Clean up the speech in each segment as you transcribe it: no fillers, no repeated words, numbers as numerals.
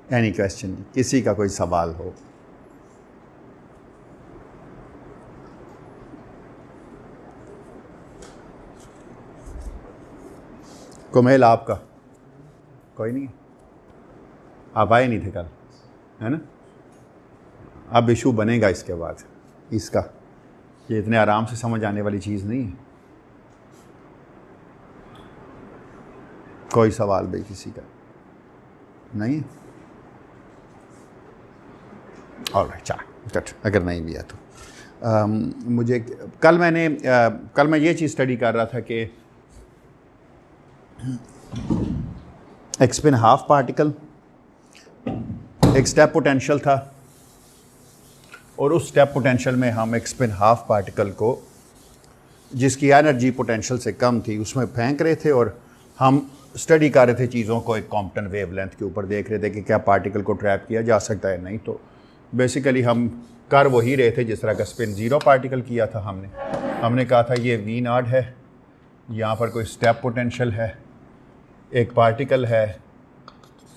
Any question, किसी का कोई सवाल हो? कुमेल आपका कोई नहीं? आप आए नहीं थे कल, है ना? अब इशू बनेगा इसके बाद इसका, ये इतने आराम से समझ आने वाली चीज़ नहीं है। कोई सवाल भाई किसी का नहीं? ऑलराइट, चल अगर नहीं भी है तो मुझे कल मैं ये चीज़ स्टडी कर रहा था कि एक स्पिन हाफ पार्टिकल, एक स्टेप पोटेंशियल था, और उस स्टेप पोटेंशियल में हम एक स्पिन हाफ पार्टिकल को जिसकी एनर्जी पोटेंशियल से कम थी उसमें फेंक रहे थे, और हम स्टडी कर रहे थे चीज़ों को एक कॉम्पटन वेवलेंथ के ऊपर, देख रहे थे कि क्या पार्टिकल को ट्रैप किया जा सकता है नहीं। तो बेसिकली हम कर वही रहे थे जिस तरह का स्पिन ज़ीरो पार्टिकल किया था। हमने कहा था ये वी नॉट है, यहाँ पर कोई स्टेप पोटेंशियल है, एक पार्टिकल है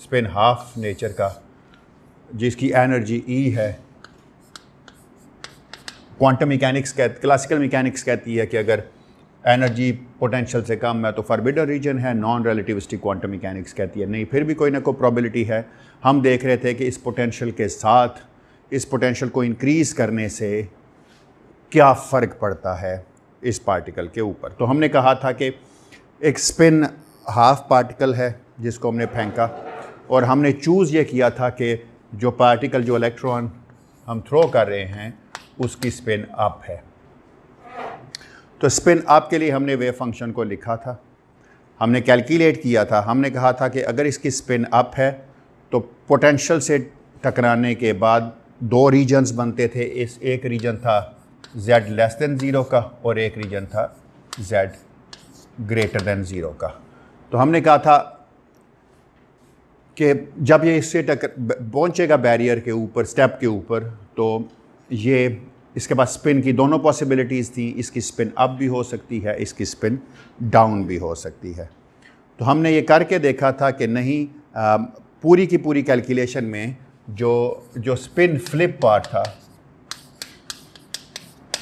स्पिन हाफ नेचर का जिसकी एनर्जी ई है। क्वांटम मैकेनिक्स क्लासिकल मैकेनिक्स कहती है कि अगर एनर्जी पोटेंशियल से कम है तो फॉरबिडन रीजन है। नॉन रिलेटिविस्टिक क्वांटम मैकेनिक्स कहती है नहीं, फिर भी कोई ना कोई प्रोबेबिलिटी है। हम देख रहे थे कि इस पोटेंशियल के साथ इस पोटेंशियल को इंक्रीज़ करने से क्या फ़र्क पड़ता है इस पार्टिकल के ऊपर। तो हमने कहा था कि एक स्पिन हाफ पार्टिकल है जिसको हमने फेंका, और हमने चूज़ ये किया था कि जो पार्टिकल, जो इलेक्ट्रॉन हम थ्रो कर रहे हैं उसकी स्पिन अप है। तो स्पिन अप के लिए हमने वेव फंक्शन को लिखा था, हमने कैलकुलेट किया था। हमने कहा था कि अगर इसकी स्पिन अप है तो पोटेंशियल से टकराने के बाद दो रीजन्स बनते थे। इस एक रीजन था z लेस देन ज़ीरो का और एक रीजन था z ग्रेटर देन ज़ीरो का। तो हमने कहा था कि जब ये इससे पहुंचेगा बैरियर के ऊपर, स्टेप के ऊपर, तो ये इसके पास स्पिन की दोनों पॉसिबिलिटीज़ थी। इसकी स्पिन अप भी हो सकती है, इसकी स्पिन डाउन भी हो सकती है। तो हमने ये करके देखा था कि नहीं, पूरी की पूरी कैलकुलेशन में जो स्पिन फ्लिप पार्ट था,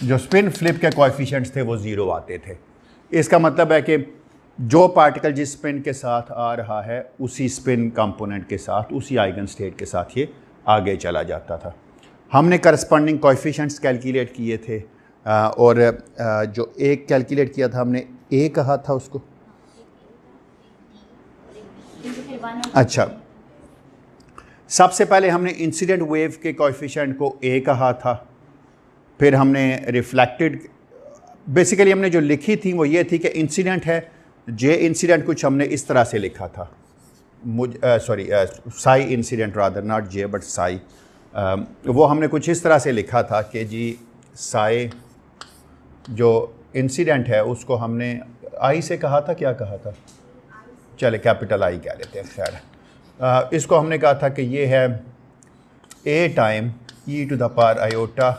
जो स्पिन फ्लिप के कोएफिशिएंट्स थे वो ज़ीरो आते थे। इसका मतलब है कि जो पार्टिकल जिस स्पिन के साथ आ रहा है उसी स्पिन कंपोनेंट के साथ, उसी आइगन स्टेट के साथ ये आगे चला जाता था। हमने करस्पॉन्डिंग कोएफिशिएंट्स कैलकुलेट किए थे, और जो एक कैलकुलेट किया था हमने ए कहा था उसको, अच्छा, सबसे पहले हमने इंसिडेंट वेव के कोएफिशिएंट को ए कहा था, फिर हमने रिफ्लेक्टेड, बेसिकली हमने जो लिखी थी वो ये थी कि इंसिडेंट है जे इंसिडेंट, कुछ हमने इस तरह से लिखा था, Sai incident rather, not J but Sai, वो हमने कुछ इस तरह से लिखा था कि जी साई जो इंसिडेंट है उसको हमने आई से कहा था, क्या कहा था, चले कैपिटल आई कह लेते हैं, खैर इसको हमने कहा था कि ये है A time e to the power iota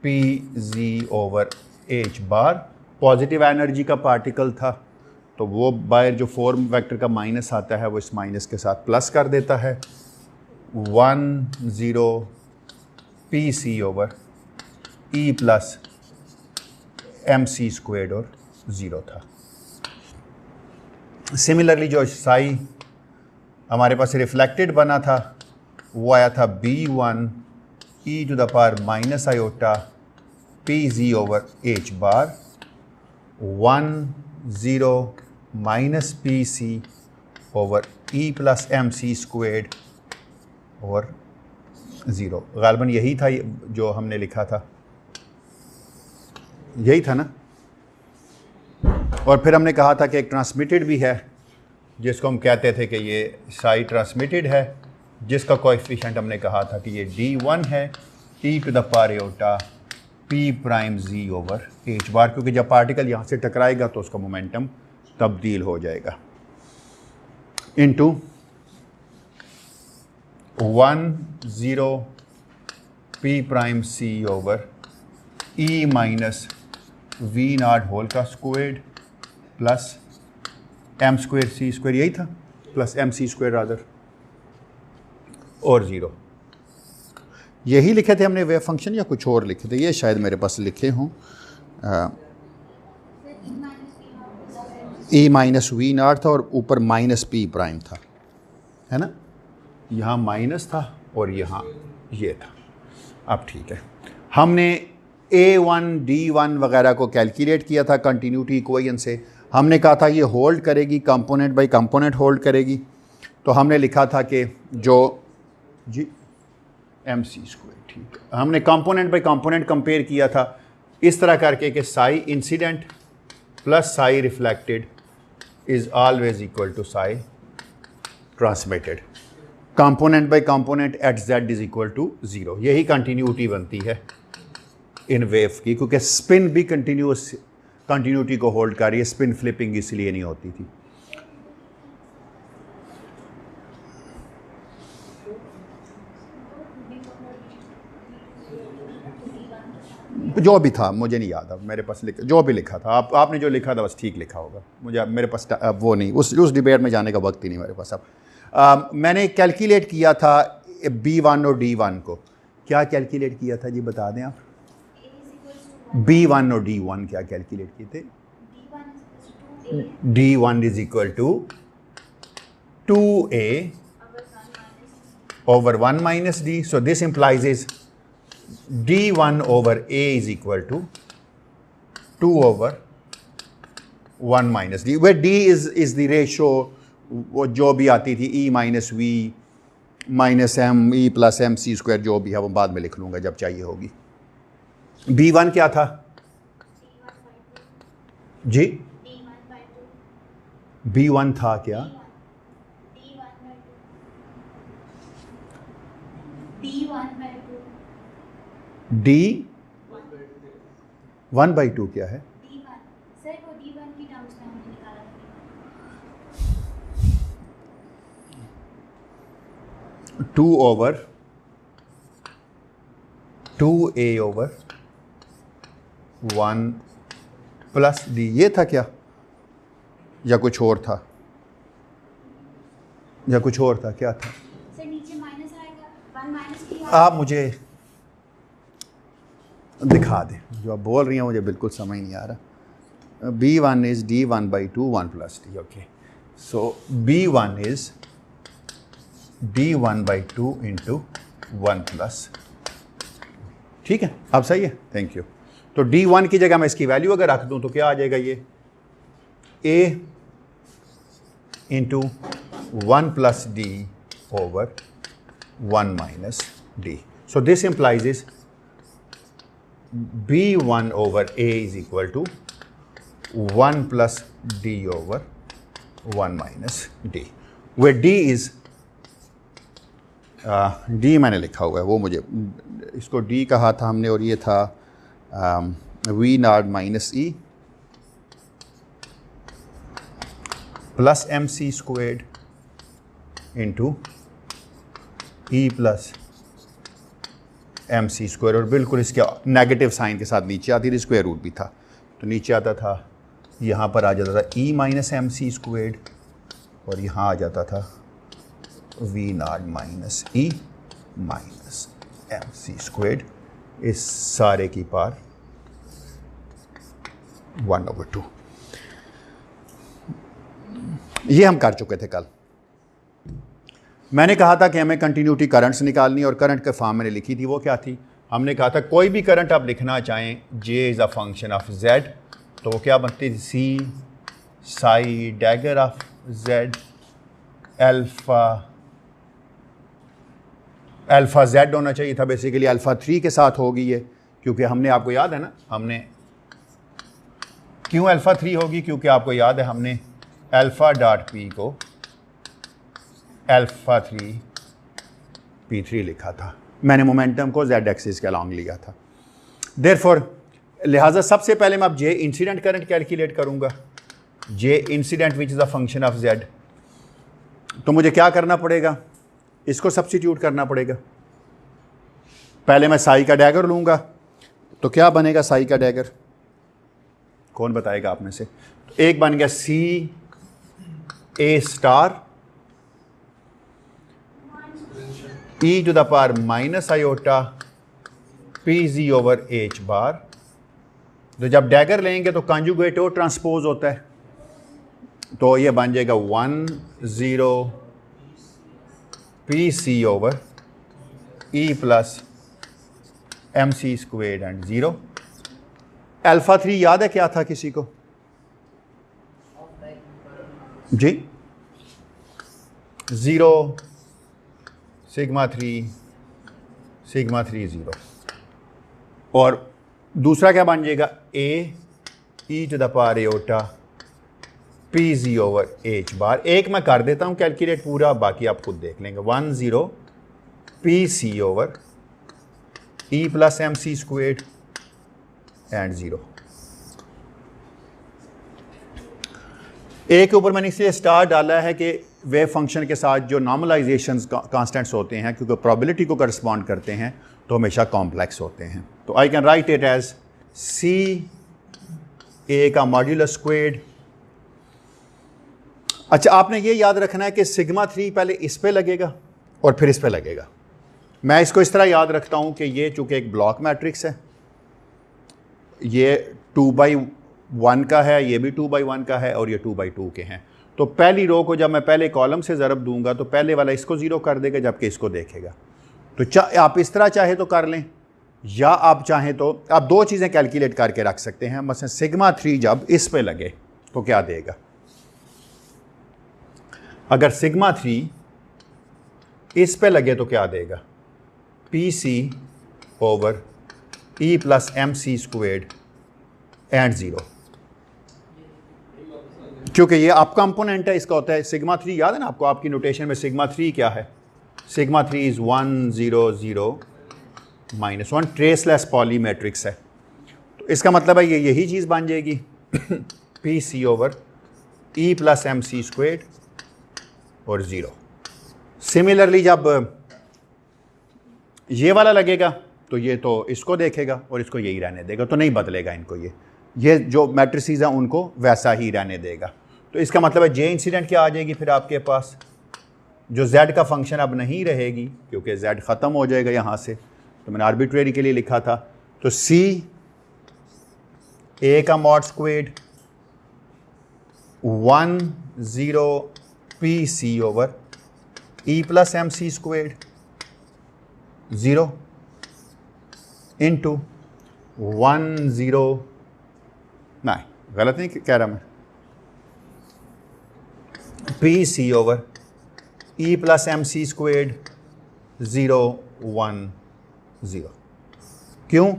p g over h bar. Positive energy का पार्टिकल था तो वो बाहर जो फॉर्म वेक्टर का माइनस आता है वो इस माइनस के साथ प्लस कर देता है। 10 p c over e plus m c squared और ज़ीरो था। सिमिलरली जो साई हमारे पास रिफ्लेक्टेड बना था वो आया था B1 e to the power minus iota p g over h bar 10 minus p c over e plus m c squared और ज़ीरो। गालबन यही था जो हमने लिखा था, यही था ना। और फिर हमने कहा था कि एक ट्रांसमिटेड भी है जिसको हम कहते थे कि ये साई ट्रांसमिटेड है, जिसका कोएफिशिएंट हमने कहा था कि ये D1 है e to the power iota p prime g over h bar, क्योंकि जब पार्टिकल यहाँ से टकराएगा तो उसका मोमेंटम तब्दील हो जाएगा into 10 p prime c over e minus v naught whole का squared plus m square c square, यही था, plus m c square rather. और 0। यही लिखे थे हमने वेव फंक्शन या कुछ और लिखे थे? ये शायद मेरे पास लिखे हों, e माइनस वी नॉट था और ऊपर माइनस पी प्राइम था, है ना? यहाँ माइनस था और यहाँ ये था। अब ठीक है, हमने A1 D1 वगैरह को कैलकुलेट किया था कंटिन्यूटी इक्वेशन से। हमने कहा था ये होल्ड करेगी, कंपोनेंट बाय कंपोनेंट होल्ड करेगी। तो हमने लिखा था कि जो जी MC स्क्वायर, ठीक है, हमने कंपोनेंट बाय कंपोनेंट कंपेयर किया था इस तरह करके कि psi incident plus psi reflected is always equal to psi transmitted, component by component at z is equal to 0। यही कंटिन्यूटी बनती है इन वेव की, क्योंकि स्पिन भी कंटिन्यूटी को होल्ड कर रही है, स्पिन फ्लिपिंग इसलिए नहीं होती थी। जो भी था मुझे नहीं याद, अब मेरे पास जो भी लिखा था, आपने जो लिखा था बस ठीक लिखा होगा, मुझे मेरे पास वो नहीं, उस डिबेट में जाने का वक्त ही नहीं मेरे पास। अब मैंने कैलकुलेट किया था B1 और D1 को। क्या कैलकुलेट किया था जी, बता दें आप? B1 और D1 क्या कैलकुलेट किए थे? D1 is equal to 2A over 1 minus D. So this implies is D1 over A is equal to 2 over 1 minus D, where D is the ratio वो जो भी आती थी E minus v minus m e plus m c square, जो भी है वो बाद में लिख लूँगा जब चाहिए होगी। B1 क्या था जी? B1 था क्या? D 1/2 क्या है? सर वो D1 की टर्म्स में हमने निकाला था। 2 over 2A over 1 plus D, ये था क्या या कुछ और था? या कुछ और था, क्या था? सर नीचे माइनस आएगा, 1 माइनस D। आप मुझे दिखा दें, जो आप बोल रही हैं मुझे बिल्कुल समझ नहीं आ रहा। B1 is D1/2 1 plus D, okay, so B1 is D1/2 into 1 plus, ठीक है, अब सही है, थैंक यू। तो D1 की जगह मैं इसकी वैल्यू अगर रख दूं तो क्या आ जाएगा? ये A into 1 plus D over 1 minus D. So this implies is B1 over A is equal to 1 plus D over 1 minus D, where D is D मैंने लिखा हुआ है, वो मुझे, इसको D कहा था हमने, और ये था V not minus E plus MC squared into E plus MC square, और बिल्कुल इसके नेगेटिव साइन के साथ नीचे आती थी, स्क्वायर रूट भी था, तो नीचे आता था, यहाँ पर आ जाता था E माइनस MC स्क्वेर्ड, और यहाँ आ जाता था V not minus E minus MC squared, इस सारे की पार 1/2। ये हम कर चुके थे कल। मैंने कहा था कि हमें कंटिन्यूटी करंट्स निकालनी, और करंट के फॉर्म मैंने लिखी थी, वो क्या थी? हमने कहा था कोई भी करंट आप लिखना चाहें, J is a function of Z, तो वो क्या बनती थी? C Sai dagger of Z alpha Z होना चाहिए था, बेसिकली अल्फ़ा 3 के साथ होगी ये, क्योंकि हमने, आपको याद है ना, हमने क्यों अल्फ़ा 3 होगी? क्योंकि आपको याद है हमने अल्फ़ा डॉट P को अल्फ़ा 3 P3 लिखा था, मैंने मोमेंटम को Z एक्सिस के अलॉन्ग लिया था। देयरफॉर लिहाजा सबसे पहले मैं अब J इंसिडेंट करंट कैलकुलेट करूंगा, J incident which is a function of Z। तो मुझे क्या करना पड़ेगा? इसको सब्स्टिट्यूट करना पड़ेगा। पहले मैं साई का डैगर लूँगा, तो क्या बनेगा साई का डैगर? कौन बताएगा आप में से? एक बन गया C A star e to the power minus iota p g over h bar. तो जब डैगर लेंगे तो कॉन्जुगेट और ट्रांसपोज होता है, तो ये बन जाएगा 10 p c over e plus m c squared and 0। Alpha 3 याद है क्या था किसी को? जी 0 सिग्मा 3 0। और दूसरा क्या बन जाएगा? A e to the power iota p g over h bar. एक मैं कर देता हूँ कैलकुलेट पूरा, बाकी आप खुद देख लेंगे। 10 p c over e plus m c squared and 0। A के ऊपर मैंने इसलिए स्टार डाला है कि वेव फंक्शन के साथ जो नॉर्मलाइजेशंस कांस्टेंट्स होते हैं, क्योंकि प्रोबेबिलिटी को करस्पॉन्ड करते हैं, तो हमेशा कॉम्प्लेक्स होते हैं। तो I can write it as c a का मॉड्यूलस स्क्वेड। अच्छा, आपने ये याद रखना है कि सिग्मा 3 पहले इस पे लगेगा और फिर इस पे लगेगा। मैं इसको इस तरह याद रखता हूँ कि ये चूँकि एक ब्लॉक मैट्रिक्स है, ये 2/1 का है, ये भी 2/1 का है और ये 2/2 के हैं। तो पहली रो को जब मैं पहले कॉलम से ज़रब दूंगा तो पहले वाला इसको 0 कर देगा जबकि इसको देखेगा। तो आप इस तरह चाहे तो कर लें, या आप चाहें तो आप दो चीज़ें कैलकुलेट करके रख सकते हैं। मसलन सिग्मा 3 जब इस पे लगे तो क्या देगा? अगर सिग्मा 3 इस पे लगे तो क्या देगा? P c over e plus m c squared and 0। क्योंकि ये आप कंपोनेंट है, इसका होता है सिग्मा 3। याद है ना आपको, आपकी नोटेशन में सिग्मा 3 क्या है? Sigma 3 is 1 0 0 -1 traceless poly matrix है। तो इसका मतलब है ये यही चीज़ बन जाएगी p c over e plus m c squared और 0। सिमिलरली जब ये वाला लगेगा तो ये तो इसको देखेगा और इसको यही रहने देगा, तो नहीं बदलेगा इनको। ये जो मैट्रिसेस हैं उनको वैसा ही रहने देगा। तो इसका मतलब है जे इंसिडेंट क्या आ जाएगी फिर आपके पास? जो z का फंक्शन अब नहीं रहेगी क्योंकि z ख़त्म हो जाएगा यहाँ से, तो मैंने आर्बिट्रेरी के लिए लिखा था। तो c a का mod squared 1 0 p c over e plus m c squared 0 into 1 0, नहीं गलत नहीं कह रहा मैं, p c over e plus m c squared 0 1 0। क्यों?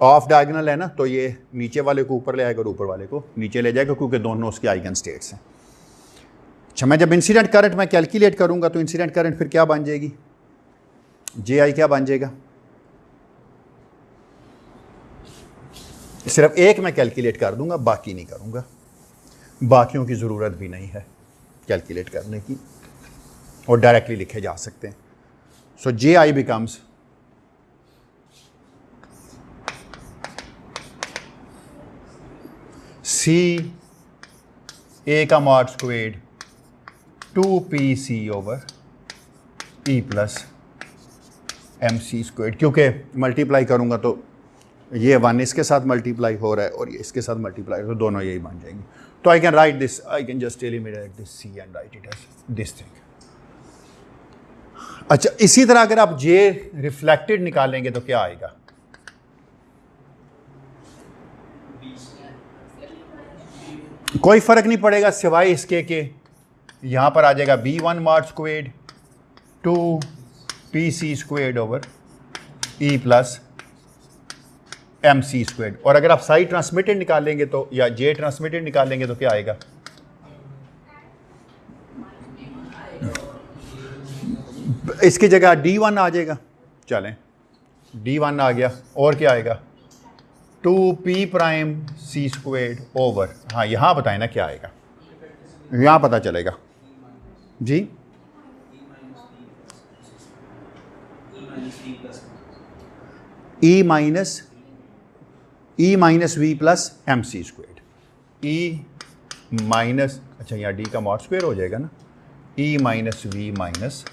ऑफ डायगोनल है ना, तो ये नीचे वाले को ऊपर ले आएगा और ऊपर वाले को नीचे ले जाएगा, क्योंकि दोनों उसके आइगन स्टेट्स हैं। अच्छा, मैं जब इंसिडेंट करंट मैं कैलकुलेट करूंगा तो इंसिडेंट करंट फिर क्या बन जाएगी? जे आई क्या बन जाएगा? सिर्फ एक मैं कैलकुलेट कर दूंगा, बाकी नहीं करूंगा, बाकियों की ज़रूरत भी नहीं है कैलकुलेट करने की, और डायरेक्टली लिखे जा सकते हैं। सो जे आई बिकम्स सी ए का mod squared 2 p c over e plus m c squared. क्योंकि मल्टीप्लाई करूंगा तो ये 1 इसके साथ मल्टीप्लाई हो रहा है और ये इसके साथ मल्टीप्लाई, तो दोनों यही बन जाएंगे। तो I can write this, I can just eliminate this c and write it as this thing. अच्छा, इसी तरह अगर आप जे रिफ्लेक्टेड निकालेंगे तो क्या आएगा? कोई फर्क नहीं पड़ेगा सिवाय इसके कि यहां पर आ जाएगा b1 mod squared 2 p c squared over e plus m c squared. और अगर आप साइड ट्रांसमिटेड निकालेंगे तो, या जे ट्रांसमिटेड निकालेंगे तो क्या आएगा? इसकी जगह d1 आ जाएगा। चलें, d1 आ गया, और क्या आएगा? 2p प्राइम सी स्क्वेड ओवर, हाँ यहाँ बताएं ना क्या आएगा, यहाँ पता चलेगा जी। E minus v plus m c squared, e minus, अच्छा यहाँ डी का मॉड स्क्वेयर हो जाएगा ना, e minus v minus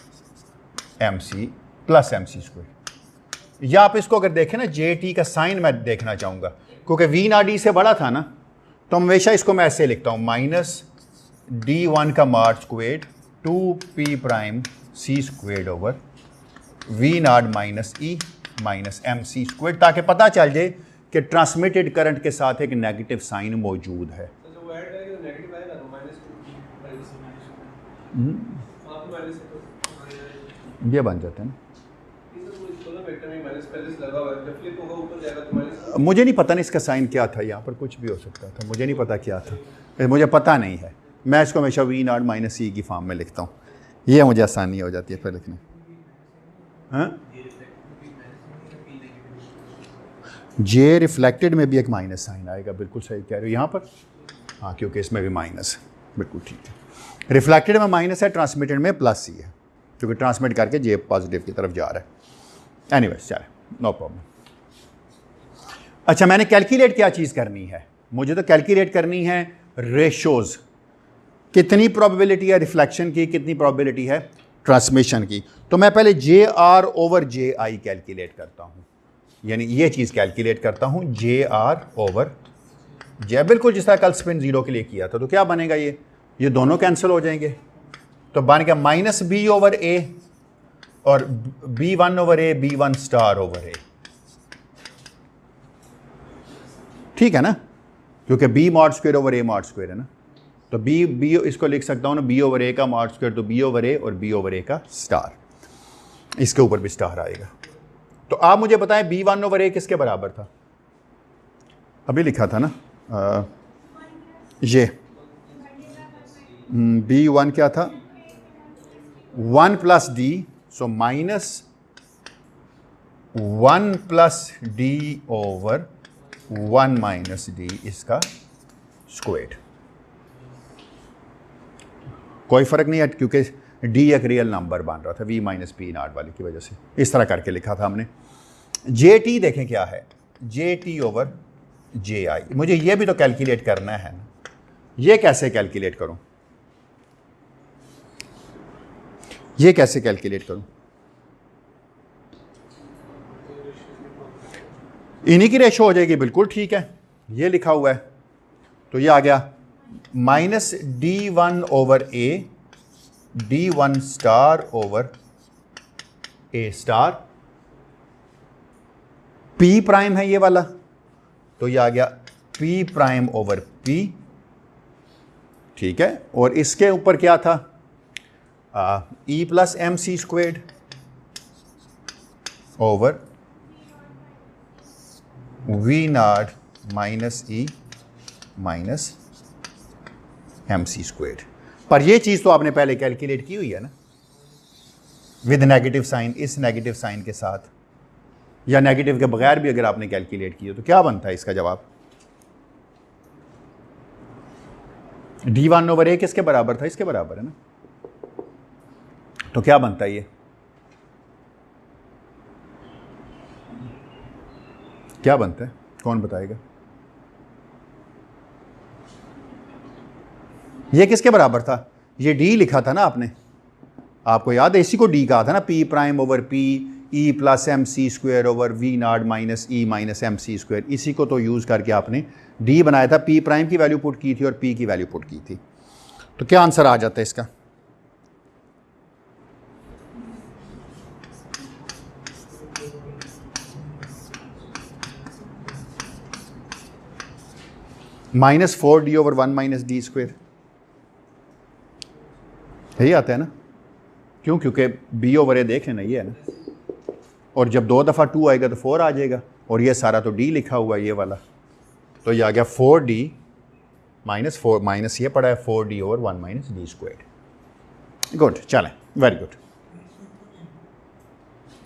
m c plus m c square. या आप इसको अगर देखें ना, जे टी का साइन मैं देखना चाहूँगा, क्योंकि वी नॉट डी से बड़ा था ना, तो हमेशा इसको मैं ऐसे लिखता हूँ, माइनस डी वन का mod square 2p prime c square over v naught minus e minus m c square, ताकि पता चल जाए कि ट्रांसमिटेड करंट के साथ एक नेगेटिव साइन मौजूद है। ये बन जाते हैं ना, मुझे नहीं पता नहीं इसका साइन क्या था, यहाँ पर कुछ भी हो सकता था, मुझे नहीं पता क्या था, मुझे पता नहीं है। मैं इसको हमेशा वी नॉट माइनस ई की फॉर्म में लिखता हूँ, ये मुझे आसानी हो जाती है फिर लिखने। हाँ, जे रिफ्लेक्टेड में भी एक माइनस साइन आएगा, बिल्कुल सही कह रहे हो यहाँ पर। हाँ, क्योंकि इसमें भी माइनस है, बिल्कुल ठीक है। रिफ्लेक्टेड में माइनस है, ट्रांसमिटेड में प्लस ही है, क्योंकि ट्रांसमिट करके जे पॉजिटिव की तरफ जा रहा है। एनीवेज, चले, नो प्रॉब्लम। अच्छा, मैंने कैलकुलेट क्या चीज़ करनी है, मुझे तो कैलकुलेट करनी है रेशोज़, कितनी प्रोबेबिलिटी है रिफ्लेक्शन की, कितनी प्रोबेबिलिटी है ट्रांसमिशन की। तो मैं पहले जे are over J I calculate करता हूँ, यानी ये चीज़ कैलकुलेट करता हूँ जे आर ओवर जे, बिल्कुल जिस तरह कल स्पिन जीरो के लिए किया था। तो क्या बनेगा, ये दोनों कैंसिल हो जाएंगे, तो बन गया माइनस बी ओवर ए और बी वन ओवर ए, बी वन स्टार ओवर ए, ठीक है ना, क्योंकि B mod square over A mod square है ना। तो बी इसको लिख सकता हूँ ना, बी ओवर ए का मॉड स्क्वायर, तो बी ओवर ए और बी ओवर ए का स्टार, इसके ऊपर भी स्टार आएगा। तो आप मुझे बताएं बी वन ओवर ए किसके बराबर था, अभी लिखा था ना, ये बी वन क्या था, 1 plus D, so minus 1 plus D over 1 minus D इसका स्क्वायर। कोई फ़र्क नहीं है, क्योंकि डी एक रियल नंबर बन रहा था वी माइनस पी नॉट वाली की वजह से, इस तरह करके लिखा था हमने। जे टी देखें क्या है, जे टी ओवर जे आई, मुझे ये भी तो कैलकुलेट करना है ना, ये कैसे कैलकुलेट करूं, ये कैसे कैलकुलेट करूं, इन्हीं की रेशो हो जाएगी, बिल्कुल ठीक है, ये लिखा हुआ है। तो ये आ गया माइनस डी वन ओवर ए, डी वन स्टार ओवर ए स्टार, पी प्राइम है ये वाला, तो ये आ गया पी प्राइम ओवर पी, ठीक है। और इसके ऊपर क्या था, e plus m c squared over v naught minus e minus m c squared. पर ये चीज़ तो आपने पहले कैलकुलेट की हुई है ना, विद नेगेटिव साइन, इस नेगेटिव साइन के साथ, या नेगेटिव के बगैर भी अगर आपने कैलकुलेट की हो, तो क्या बनता है इसका जवाब, डी वन ओवर ए किसके बराबर था, इसके बराबर है ना। तो क्या बनता है ये, क्या बनता है, कौन बताएगा, ये किसके बराबर था, ये डी लिखा था ना आपने, आपको याद है, इसी को डी कहा था ना, p prime over p e plus m c square over v naught minus e minus m c square, इसी को तो यूज़ करके आपने डी बनाया था, पी प्राइम की वैल्यू पुट की थी और पी की वैल्यू पुट की थी। तो क्या आंसर आ जाता है इसका, minus 4d over 1 minus D square, यही आता है ना, क्यों, क्योंकि बी ओवर ए देख लेना ये है ना, और जब 2 दफ़ा 2 आएगा तो 4 आ जाएगा, और ये सारा तो डी लिखा हुआ है ये वाला, तो ये आ गया 4d माइनस 4 माइनस ये पड़ा है 4d over 1 minus D square. Good, चलें, वेरी गुड।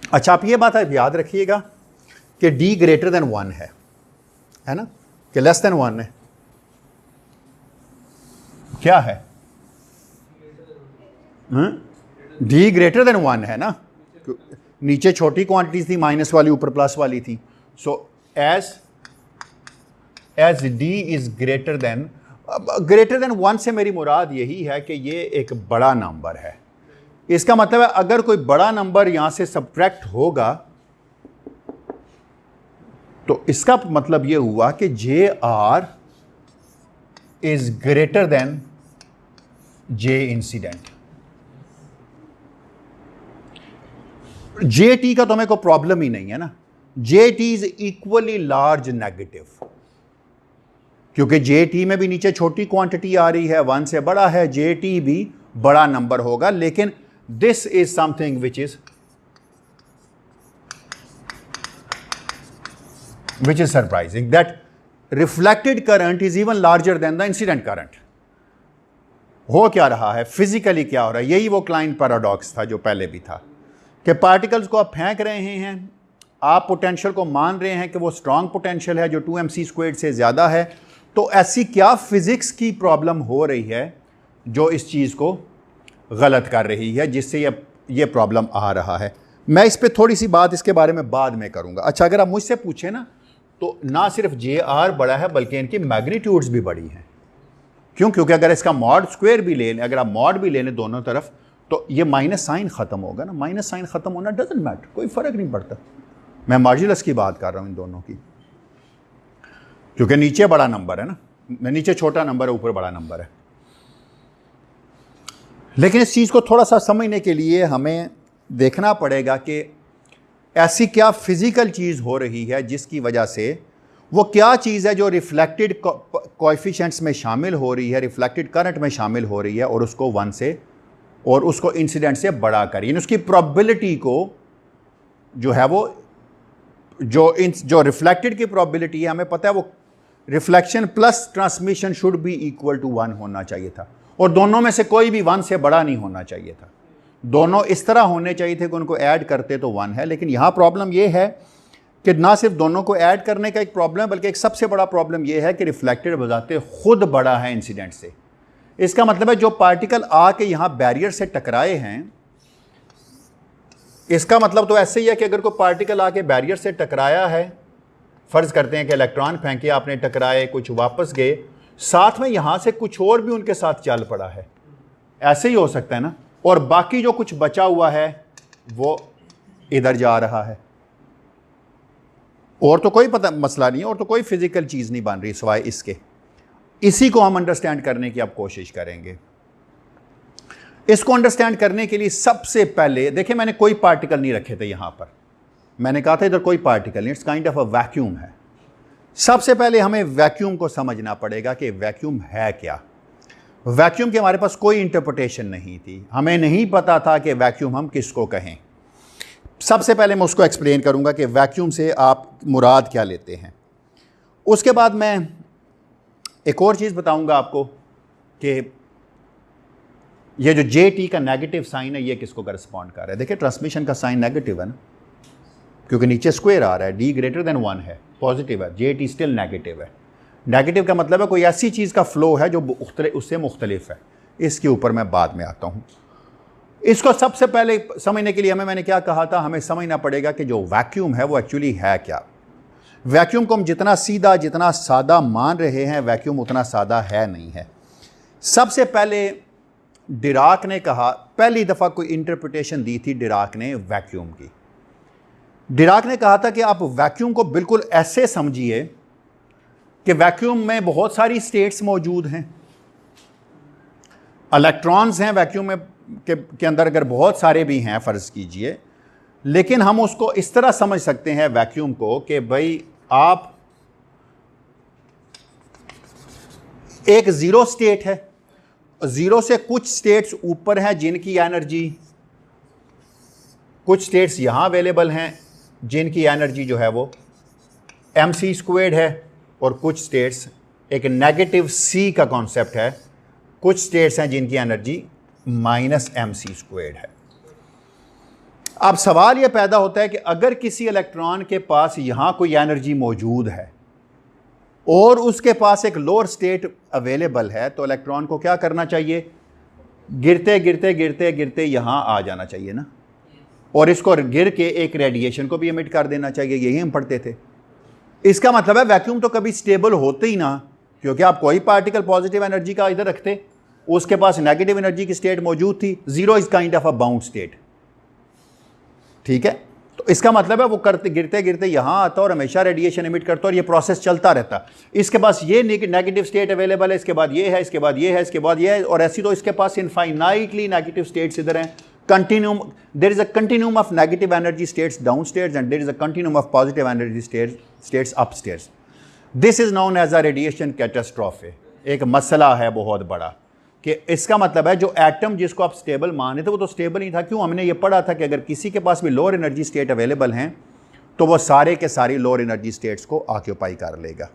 अच्छा, आप ये बात याद रखिएगा कि d ग्रेटर देन 1 है ना, कि लेस देन 1 है, क्या है, d ग्रेटर देन 1 है ना, नीचे छोटी क्वांटिटी थी माइनस वाली, ऊपर प्लस वाली थी। So as d is greater than 1 से मेरी मुराद यही है कि ये एक बड़ा नंबर है, इसका मतलब है अगर कोई बड़ा नंबर यहां से सब्ट्रैक्ट होगा तो इसका मतलब यह हुआ कि j r is greater than j incident. J t का तो हमें कोई प्रॉब्लम ही नहीं है ना, j t is equally large negative, क्योंकि जे टी में भी नीचे छोटी क्वांटिटी आ रही है, 1 से बड़ा है, जे टी भी बड़ा नंबर होगा। लेकिन this is something which is surprising, that reflected current is even larger than the incident current. हो क्या रहा है, फिजिकली क्या हो रहा है, यही वो क्लाइन पैराडॉक्स था जो पहले भी था कि पार्टिकल्स को आप फेंक रहे हैं, आप पोटेंशियल को मान रहे हैं कि वो स्ट्रांग पोटेंशियल है जो 2mc² से ज़्यादा है। तो ऐसी क्या फिज़िक्स की प्रॉब्लम हो रही है जो इस चीज़ को गलत कर रही है, जिससे ये प्रॉब्लम आ रहा है। मैं इस पर थोड़ी सी बात इसके बारे में बाद में करूँगा। अच्छा, अगर आप मुझसे पूछें ना तो ना सिर्फ जे आर बड़ा है बल्कि इनकी मैग्नीट्यूड्स भी बड़ी हैं। क्यों? क्योंकि अगर इसका मॉड स्क्वायर भी ले लें, अगर आप मॉड भी ले लें दोनों तरफ, तो ये माइनस साइन ख़त्म होगा ना। माइनस साइन ख़त्म होना डजंट मैटर, कोई फ़र्क नहीं पड़ता। मैं मॉड्यूलस की बात कर रहा हूँ इन दोनों की, क्योंकि नीचे बड़ा नंबर है ना, नीचे छोटा नंबर है, ऊपर बड़ा नंबर है। लेकिन इस चीज़ को थोड़ा सा समझने के लिए हमें देखना पड़ेगा कि ऐसी क्या फिज़िकल चीज़ हो रही है जिसकी वजह से वो क्या चीज़ है जो रिफ्लेक्टेड कोएफिशिएंट्स में शामिल हो रही है, रिफ्लेक्टेड करंट में शामिल हो रही है, और उसको 1 से और उसको इंसिडेंट से बड़ा करिए। उसकी प्रोबेबिलिटी को जो है वो जो रिफ्लेक्टेड की प्रोबेबिलिटी है, हमें पता है वो reflection plus transmission should be equal to 1 होना चाहिए था, और दोनों में से कोई भी 1 से बड़ा नहीं होना चाहिए था। दोनों इस तरह होने चाहिए थे कि उनको ऐड करते तो 1 है। लेकिन यहाँ प्रॉब्लम ये है कि ना सिर्फ दोनों को ऐड करने का एक प्रॉब्लम है, बल्कि एक सबसे बड़ा प्रॉब्लम ये है कि रिफ्लेक्टेड बजाते खुद बड़ा है इंसिडेंट से। इसका मतलब है जो पार्टिकल आके यहाँ बैरियर से टकराए हैं, इसका मतलब तो ऐसे ही है कि अगर कोई पार्टिकल आके बैरियर से टकराया है, फ़र्ज़ करते हैं कि इलेक्ट्रॉन फेंके आपने, टकराए, कुछ वापस गए, साथ में यहाँ से कुछ और भी उनके साथ चल पड़ा है, ऐसे ही हो सकता है ना, और बाकी जो कुछ बचा हुआ है वो इधर जा रहा है, और तो कोई पता मसला नहीं है, और तो कोई फिज़िकल चीज़ नहीं बन रही सिवाय इसके। इसी को हम अंडरस्टैंड करने की अब कोशिश करेंगे। इसको अंडरस्टैंड करने के लिए सबसे पहले देखिए, मैंने कोई पार्टिकल नहीं रखे थे यहाँ पर, मैंने कहा था इधर कोई पार्टिकल नहीं, it's kind of a vacuum है। सबसे पहले हमें वैक्यूम को समझना पड़ेगा कि वैक्यूम है क्या। वैक्यूम की हमारे पास कोई इंटरप्रिटेशन नहीं थी, हमें नहीं पता था कि वैक्यूम हम किसको कहें। सबसे पहले मैं उसको एक्सप्लेन करूंगा कि वैक्यूम से आप मुराद क्या लेते हैं। उसके बाद मैं एक और चीज़ बताऊंगा आपको कि ये जो जे टी का नेगेटिव साइन है ये किसको करस्पॉन्ड कर रहा है। देखिए, ट्रांसमिशन का साइन नेगेटिव है ना, क्योंकि नीचे स्क्वायर आ रहा है, डी ग्रेटर देन 1 है, पॉजिटिव है, जे टी स्टिल नेगेटिव है। नेगेटिव का मतलब है कोई ऐसी चीज़ का फ्लो है जो उससे मुख्तलिफ है। इसके ऊपर मैं बाद में आता हूँ। इसको सबसे पहले समझने के लिए मैंने क्या कहा था, हमें समझना पड़ेगा कि जो वैक्यूम है वो एक्चुअली है क्या। वैक्यूम को हम जितना सीधा, जितना सादा मान रहे हैं, वैक्यूम उतना सादा है नहीं है। सबसे पहले डिराक ने कहा, पहली दफ़ा कोई इंटरप्रिटेशन दी थी डिराक ने वैक्यूम की। डिराक ने कहा था कि आप वैक्यूम को बिल्कुल ऐसे समझिए कि वैक्यूम में बहुत सारी स्टेट्स मौजूद हैं, इलेक्ट्रॉन्स हैं वैक्यूम में के अंदर, अगर बहुत सारे भी हैं फ़र्ज़ कीजिए, लेकिन हम उसको इस तरह समझ सकते हैं वैक्यूम को कि भाई आप एक ज़ीरो स्टेट है, ज़ीरो से कुछ स्टेट्स ऊपर हैं जिनकी एनर्जी, कुछ स्टेट्स यहाँ अवेलेबल हैं जिनकी एनर्जी जो है वो mc² है, और कुछ स्टेट्स, एक नेगेटिव c का कॉन्सेप्ट है, कुछ स्टेट्स हैं जिनकी एनर्जी -mc² है। अब सवाल यह पैदा होता है कि अगर किसी इलेक्ट्रॉन के पास यहाँ कोई एनर्जी मौजूद है और उसके पास एक लोअर स्टेट अवेलेबल है, तो इलेक्ट्रॉन को क्या करना चाहिए, गिरते गिरते गिरते गिरते यहाँ आ जाना चाहिए ना, और इसको गिर के एक रेडिएशन को भी एमिट कर देना चाहिए। यही हम पढ़ते थे। इसका मतलब है वैक्यूम तो कभी स्टेबल होते ही ना, क्योंकि आप कोई पार्टिकल पॉजिटिव एनर्जी का इधर रखते, उसके पास नेगेटिव एनर्जी की स्टेट मौजूद थी, zero is kind of a bound state, ठीक है। तो इसका मतलब है वो करते गिरते गिरते यहां आता और हमेशा रेडिएशन इमिट करता और ये प्रोसेस चलता रहता। इसके पास ये नेगेटिव स्टेट अवेलेबल है, इसके बाद ये है, इसके बाद ये है, इसके बाद ये है, और ऐसी तो इसके पास इनफाइनाइटली नेगेटिव स्टेट्स इधर हैं। Continuum, there is a continuum of negative energy states downstairs and there is a continuum of positive energy states upstairs. This is known as a radiation catastrophe. एक मसला है बहुत बड़ा कि इसका मतलब है जो एटम जिसको आप स्टेबल मान रहे थे वो तो स्टेबल ही था। क्यों? हमने ये पढ़ा था कि अगर किसी के पास भी लोअर एनर्जी स्टेट अवेलेबल हैं तो वो सारे के सारी लोअर एनर्जी स्टेट्स को ऑक्यूपाई कर लेगा।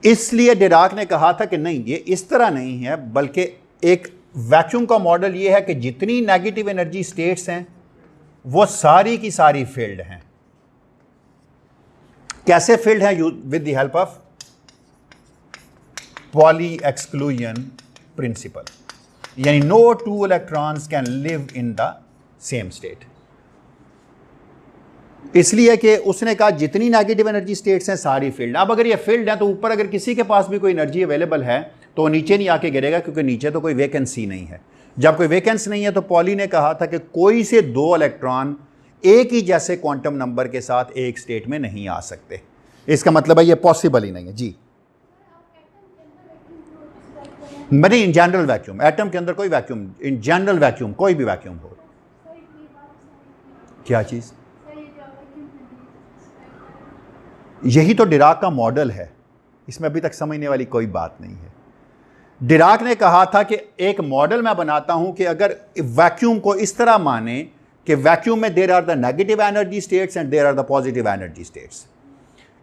इसलिए डिराक ने कहा था कि नहीं, ये इस तरह नहीं है, बल्कि एक वैक्यूम का मॉडल ये है कि जितनी नेगेटिव एनर्जी स्टेट्स हैं वो सारी की सारी फील्ड हैं। कैसे फील्ड है? With the help of Pauli exclusion principle, यानी no two electrons can live in the same state. इसलिए कि उसने कहा जितनी नेगेटिव एनर्जी स्टेट्स हैं सारी फील्ड। अब अगर ये फील्ड है तो ऊपर अगर किसी के पास भी कोई एनर्जी अवेलेबल है तो नीचे नहीं आके गिरेगा, क्योंकि नीचे तो कोई वैकेंसी नहीं है। जब कोई वैकेंसी नहीं है तो पॉली ने कहा था कि कोई से दो इलेक्ट्रॉन एक ही जैसे क्वांटम नंबर के साथ एक स्टेट में नहीं आ सकते। इसका मतलब है ये पॉसिबल ही नहीं है जी। नहीं, इन जनरल वैक्यूम, एटम के अंदर कोई वैक्यूम, इन जनरल वैक्यूम कोई भी वैक्यूम हो। क्या चीज? यही तो डिराक का मॉडल है, इसमें अभी तक समझने वाली कोई बात नहीं है। डिराक ने कहा था कि एक मॉडल मैं बनाता हूं कि अगर वैक्यूम को इस तरह माने कि वैक्यूम में there are the negative energy states and there are the positive energy states.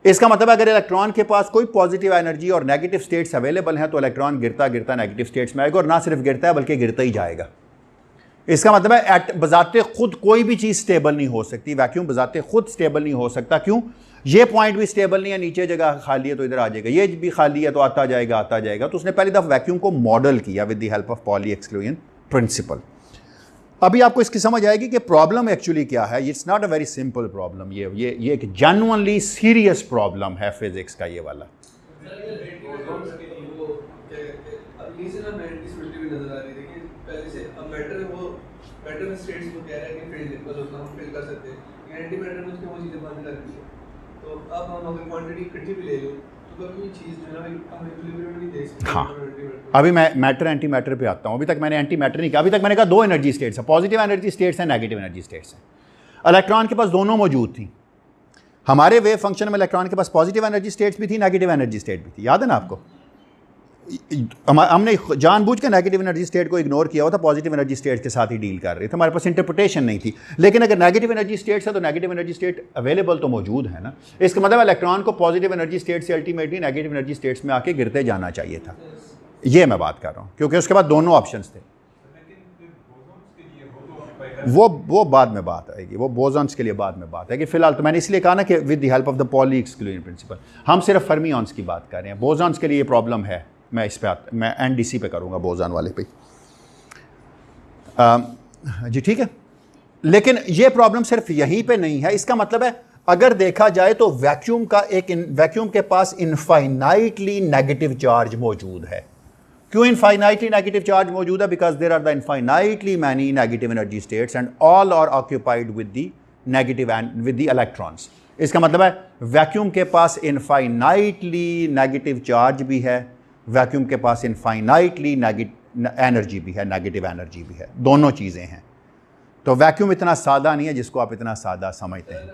इसका मतलब अगर इलेक्ट्रॉन के पास कोई पॉजिटिव एनर्जी और नेगेटिव स्टेट्स अवेलेबल हैं तो इलेक्ट्रॉन गिरता गिरता नेगेटिव स्टेट्स में आएगा, और ना सिर्फ गिरता है बल्कि गिरता ही जाएगा। इसका मतलब है बजाते खुद कोई भी चीज़ स्टेबल नहीं हो सकती, वैक्यूम बजाते खुद स्टेबल नहीं हो सकता। क्यों? ये पॉइंट भी स्टेबल नहीं है, नीचे जगह खाली है तो इधर आ जाएगा, ये भी खाली है तो आता जाएगा। तो उसने पहली दफ़ा वैक्यूम को मॉडल किया with the help of Pauli exclusion principal. अभी आपको इसकी समझ आएगी कि प्रॉब्लम एक्चुअली क्या है। It's not a very simple problem, ये एक जेन्युइनली सीरियस प्रॉब्लम है फिजिक्स का ये वाला। हाँ, अभी मैं मैटर एंटी मैटर पे आता हूँ। अभी तक मैंने एंटी मैटर नहीं कहा, अभी तक मैंने कहा दो एनर्जी स्टेट्स हैं, पॉजिटिव एनर्जी स्टेट्स हैं, नेगेटिव एनर्जी स्टेट्स हैं। इलेक्ट्रॉन के पास दोनों मौजूद थी। हमारे वेव फंक्शन में इलेक्ट्रॉन के पास पॉजिटिव एनर्जी स्टेट्स भी थी, नेगेटिव एनर्जी स्टेट भी थी, याद है ना आपको? हमने जानबूझ के नेगेटिव एनर्जी स्टेट को इग्नोर किया हुआ था, पॉजिटिव एनर्जी स्टेट के साथ ही डील कर रहे थे, हमारे पास इंटरप्रिटेशन नहीं थी। लेकिन अगर नेगेटिव एनर्जी स्टेट्स है तो नेगेटिव एनर्जी स्टेट अवेलेबल तो मौजूद है ना। इसका मतलब इलेक्ट्रॉन को पॉजिटिव एनर्जी स्टेट से अल्टीमेटली नेगेटिव एनर्जी स्टेट्स में आके गिरते जाना चाहिए था। ये मैं बात कर रहा हूँ, क्योंकि उसके बाद दोनों ऑप्शंस थे। वो बाद में बात आएगी, वो बोसॉन्स के लिए बाद में बात आएगी। फिलहाल तो मैंने इसलिए कहा ना कि with the help of the poly exclusion principal. हम सिर्फ फर्मियंस की बात कर रहे हैं, बोसॉन्स के लिए ये प्रॉब्लम है। मैं इस पे मैं एनडीसी पे करूँगा, बोसॉन वाले पे। जी ठीक है। लेकिन ये प्रॉब्लम सिर्फ यहीं पे नहीं है। इसका मतलब है अगर देखा जाए तो वैक्यूम के पास इनफाइनाइटली नेगेटिव चार्ज मौजूद है। क्यों इनफाइनाइटली नेगेटिव चार्ज मौजूद है? Because there are the infinitely many negative energy states and all are occupied with the negative and with the electrons. इसका मतलब है वैक्यूम के पास इनफाइनाइटली नेगेटिव चार्ज भी है, वैक्यूम के पास इनफाइनाइटली एनर्जी भी है, नेगेटिव एनर्जी भी है, दोनों चीज़ें हैं। तो वैक्यूम इतना सादा नहीं है जिसको आप इतना सादा समझते हैं।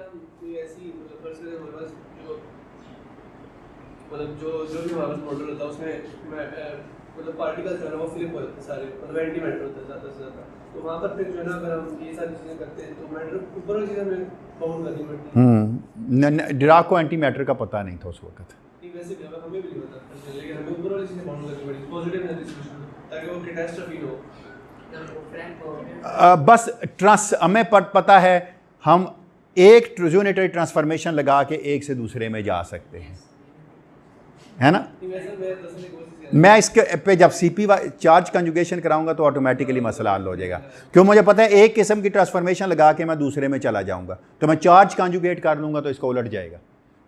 मतलब पार्टिकल्स है ना वो फ्लिप होते हैं सारे, मतलब एंटी मैटर होता है ज़्यादा से ज़्यादा। तो वहाँ पर फिर जो है ना अगर हम ये सारी चीज़ें करते हैं तो मैटर ऊपर वाली चीज़ें हमें बाउंड करनी पड़ती है। डिराक को एंटी मैटर का पता नहीं था उस वक्त। वैसे भी हमें भी नहीं पता, लेकिन हमें ऊपर वाली चीज़ें बाउंड करनी पड़ती, पॉजिटिव एनर्जी सॉल्यूशन, ताकि वो कैटास्ट्रॉफी हो। बस हमें पता है हम एक यूनिटरी ट्रांसफॉर्मेशन लगा के एक से दूसरे में जा सकते हैं, है ना। मैं इसके पे जब सीपी चार्ज कंजुगेशन कराऊंगा तो ऑटोमेटिकली मसला हल हो जाएगा। क्यों? मुझे पता है एक किस्म की ट्रांसफॉर्मेशन लगा के मैं दूसरे में चला जाऊंगा तो मैं चार्ज कंजुगेट कर लूंगा तो इसको उलट जाएगा,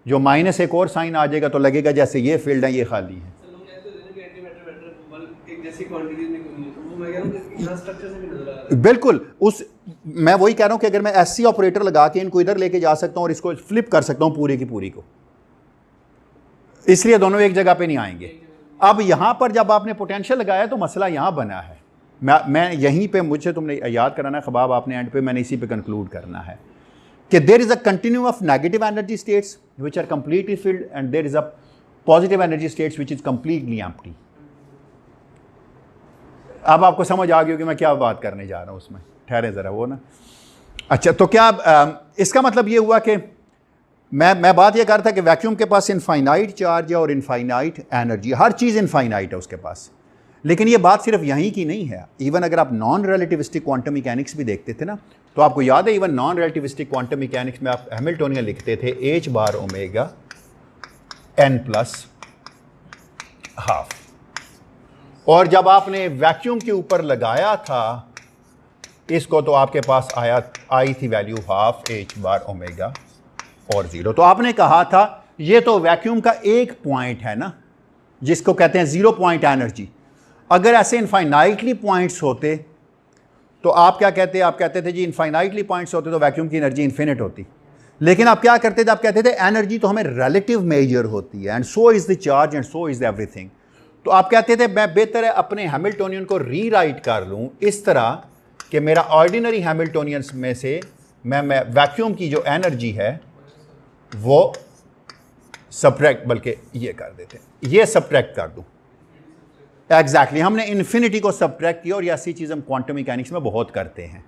जो माइनस एक और साइन आ जाएगा तो लगेगा जैसे ये फील्ड है ये खाली है। एक जैसी क्वांटिटीज में क्यों नहीं है, तो वो मैं कह रहा हूँ कि यहाँ स्ट्रक्चर से भी नजर आ रहा है। बिल्कुल, मैं वही कह रहा हूँ कि अगर मैं ऐसी ऑपरेटर लगा के इनको इधर लेके जा सकता हूँ और इसको फ्लिप कर सकता हूँ पूरी की पूरी को, इसलिए दोनों एक जगह पे नहीं आएंगे। अब यहाँ पर जब आपने पोटेंशियल लगाया तो मसला यहाँ बना है। मैं यहीं पे, मुझे तुमने याद कराना खबाब, आपने एंड पे, मैंने इसी पे कंक्लूड करना है कि there is a continuum of negative energy states which are completely filled and there is a positive energy states which is completely empty. अब आपको समझ आ गई कि मैं क्या बात करने जा रहा हूँ उसमें, ठहरे ज़रा वो ना। अच्छा, तो क्या इसका मतलब ये हुआ कि मैं बात ये कर रहा था कि वैक्यूम के पास इनफाइनाइट चार्ज है और इनफाइनाइट एनर्जी, हर चीज़ इनफाइनाइट है उसके पास। लेकिन ये बात सिर्फ यहीं की नहीं है, इवन अगर आप नॉन रिलेटिविस्टिक क्वांटम मैकेनिक्स भी देखते थे ना, तो आपको याद है even non relativistic quantum mechanics में आप हैमिल्टोनियन लिखते थे h बार ओमेगा n प्लस हाफ, और जब आपने वैक्यूम के ऊपर लगाया था इसको तो आपके पास आई थी वैल्यू हाफ h बार ओमेगा और 0। तो आपने कहा था ये तो वैक्यूम का एक पॉइंट है ना, जिसको कहते हैं जीरो पॉइंट एनर्जी। अगर ऐसे इनफाइनाइटली पॉइंट्स होते तो आप क्या कहते, आप कहते थे जी इनफाइनाइटली पॉइंट्स होते तो वैक्यूम की एनर्जी इन्फिनिट होती। लेकिन आप क्या करते थे, आप कहते थे एनर्जी तो हमें रिलेटिव मेजर होती है, and so is the charge and so is everything. तो आप कहते थे मैं बेहतर है अपने हैमिल्टोनियन को रीराइट कर लूँ इस तरह कि मेरा ऑर्डिनरी हैमिल्टोनियंस में से मैं वैक्यूम की जो एनर्जी है वो सब्ट्रैक्ट, बल्कि ये कर देते, ये सब्ट्रैक्ट कर दूँ। एग्जैक्टली, हमने इन्फिनिटी को सब्ट्रैक्ट किया, और ये ऐसी चीज़ हम क्वांटम मैकेनिक्स में बहुत करते हैं,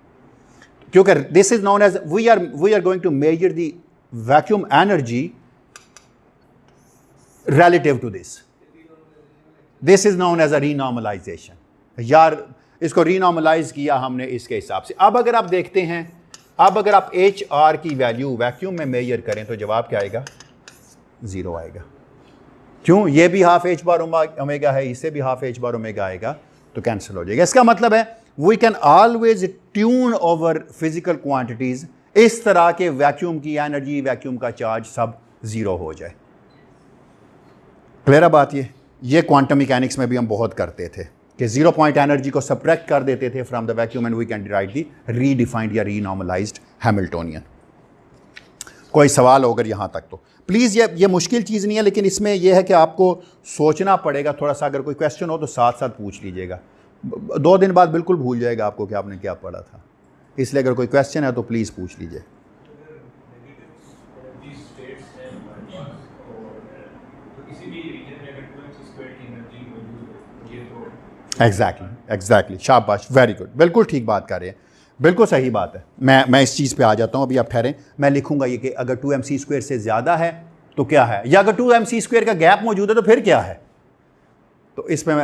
क्योंकि this is known as we are going to measure the vacuum energy relative to this is known as a renormalization. यार इसको रीनॉर्मलाइज किया हमने इसके हिसाब से। अब अगर आप देखते हैं, अब अगर आप एच आर की वैल्यू वैक्यूम में मेजर करें तो जवाब क्या आएगा, 0 आएगा। क्यों, ये भी हाफ एच बार ओमेगा है, इससे भी हाफ एच बार ओमेगा आएगा, तो कैंसिल हो जाएगा। इसका मतलब है we can always tune over physical quantities इस तरह के वैक्यूम की एनर्जी, वैक्यूम का चार्ज सब 0 हो जाए। क्लियर है बात? ये क्वांटम मैकेनिक्स में भी हम बहुत करते थे कि 0 पॉइंट एनर्जी को सब्ट्रैक्ट कर देते थे from the vacuum and we can derive the redefined या रीनॉर्मलाइज्ड हैमिल्टोनियन। कोई सवाल हो अगर यहाँ तक तो प्लीज़, ये मुश्किल चीज़ नहीं है, लेकिन इसमें यह है कि आपको सोचना पड़ेगा थोड़ा सा। अगर कोई क्वेश्चन हो तो साथ साथ पूछ लीजिएगा, 2 दिन बाद बिल्कुल भूल जाएगा आपको कि आपने क्या पढ़ा था। इसलिए अगर कोई क्वेश्चन है तो प्लीज़ पूछ लीजिए। एग्जैक्टली, शाबाश, वेरी गुड, बिल्कुल ठीक बात कर रहे हैं, बिल्कुल सही बात है। मैं इस चीज़ पे आ जाता हूँ, अभी आप ठहरें, मैं लिखूंगा ये कि अगर 2mc² से ज़्यादा है तो क्या है, या अगर 2mc² का गैप मौजूद है तो फिर क्या है। तो इस पे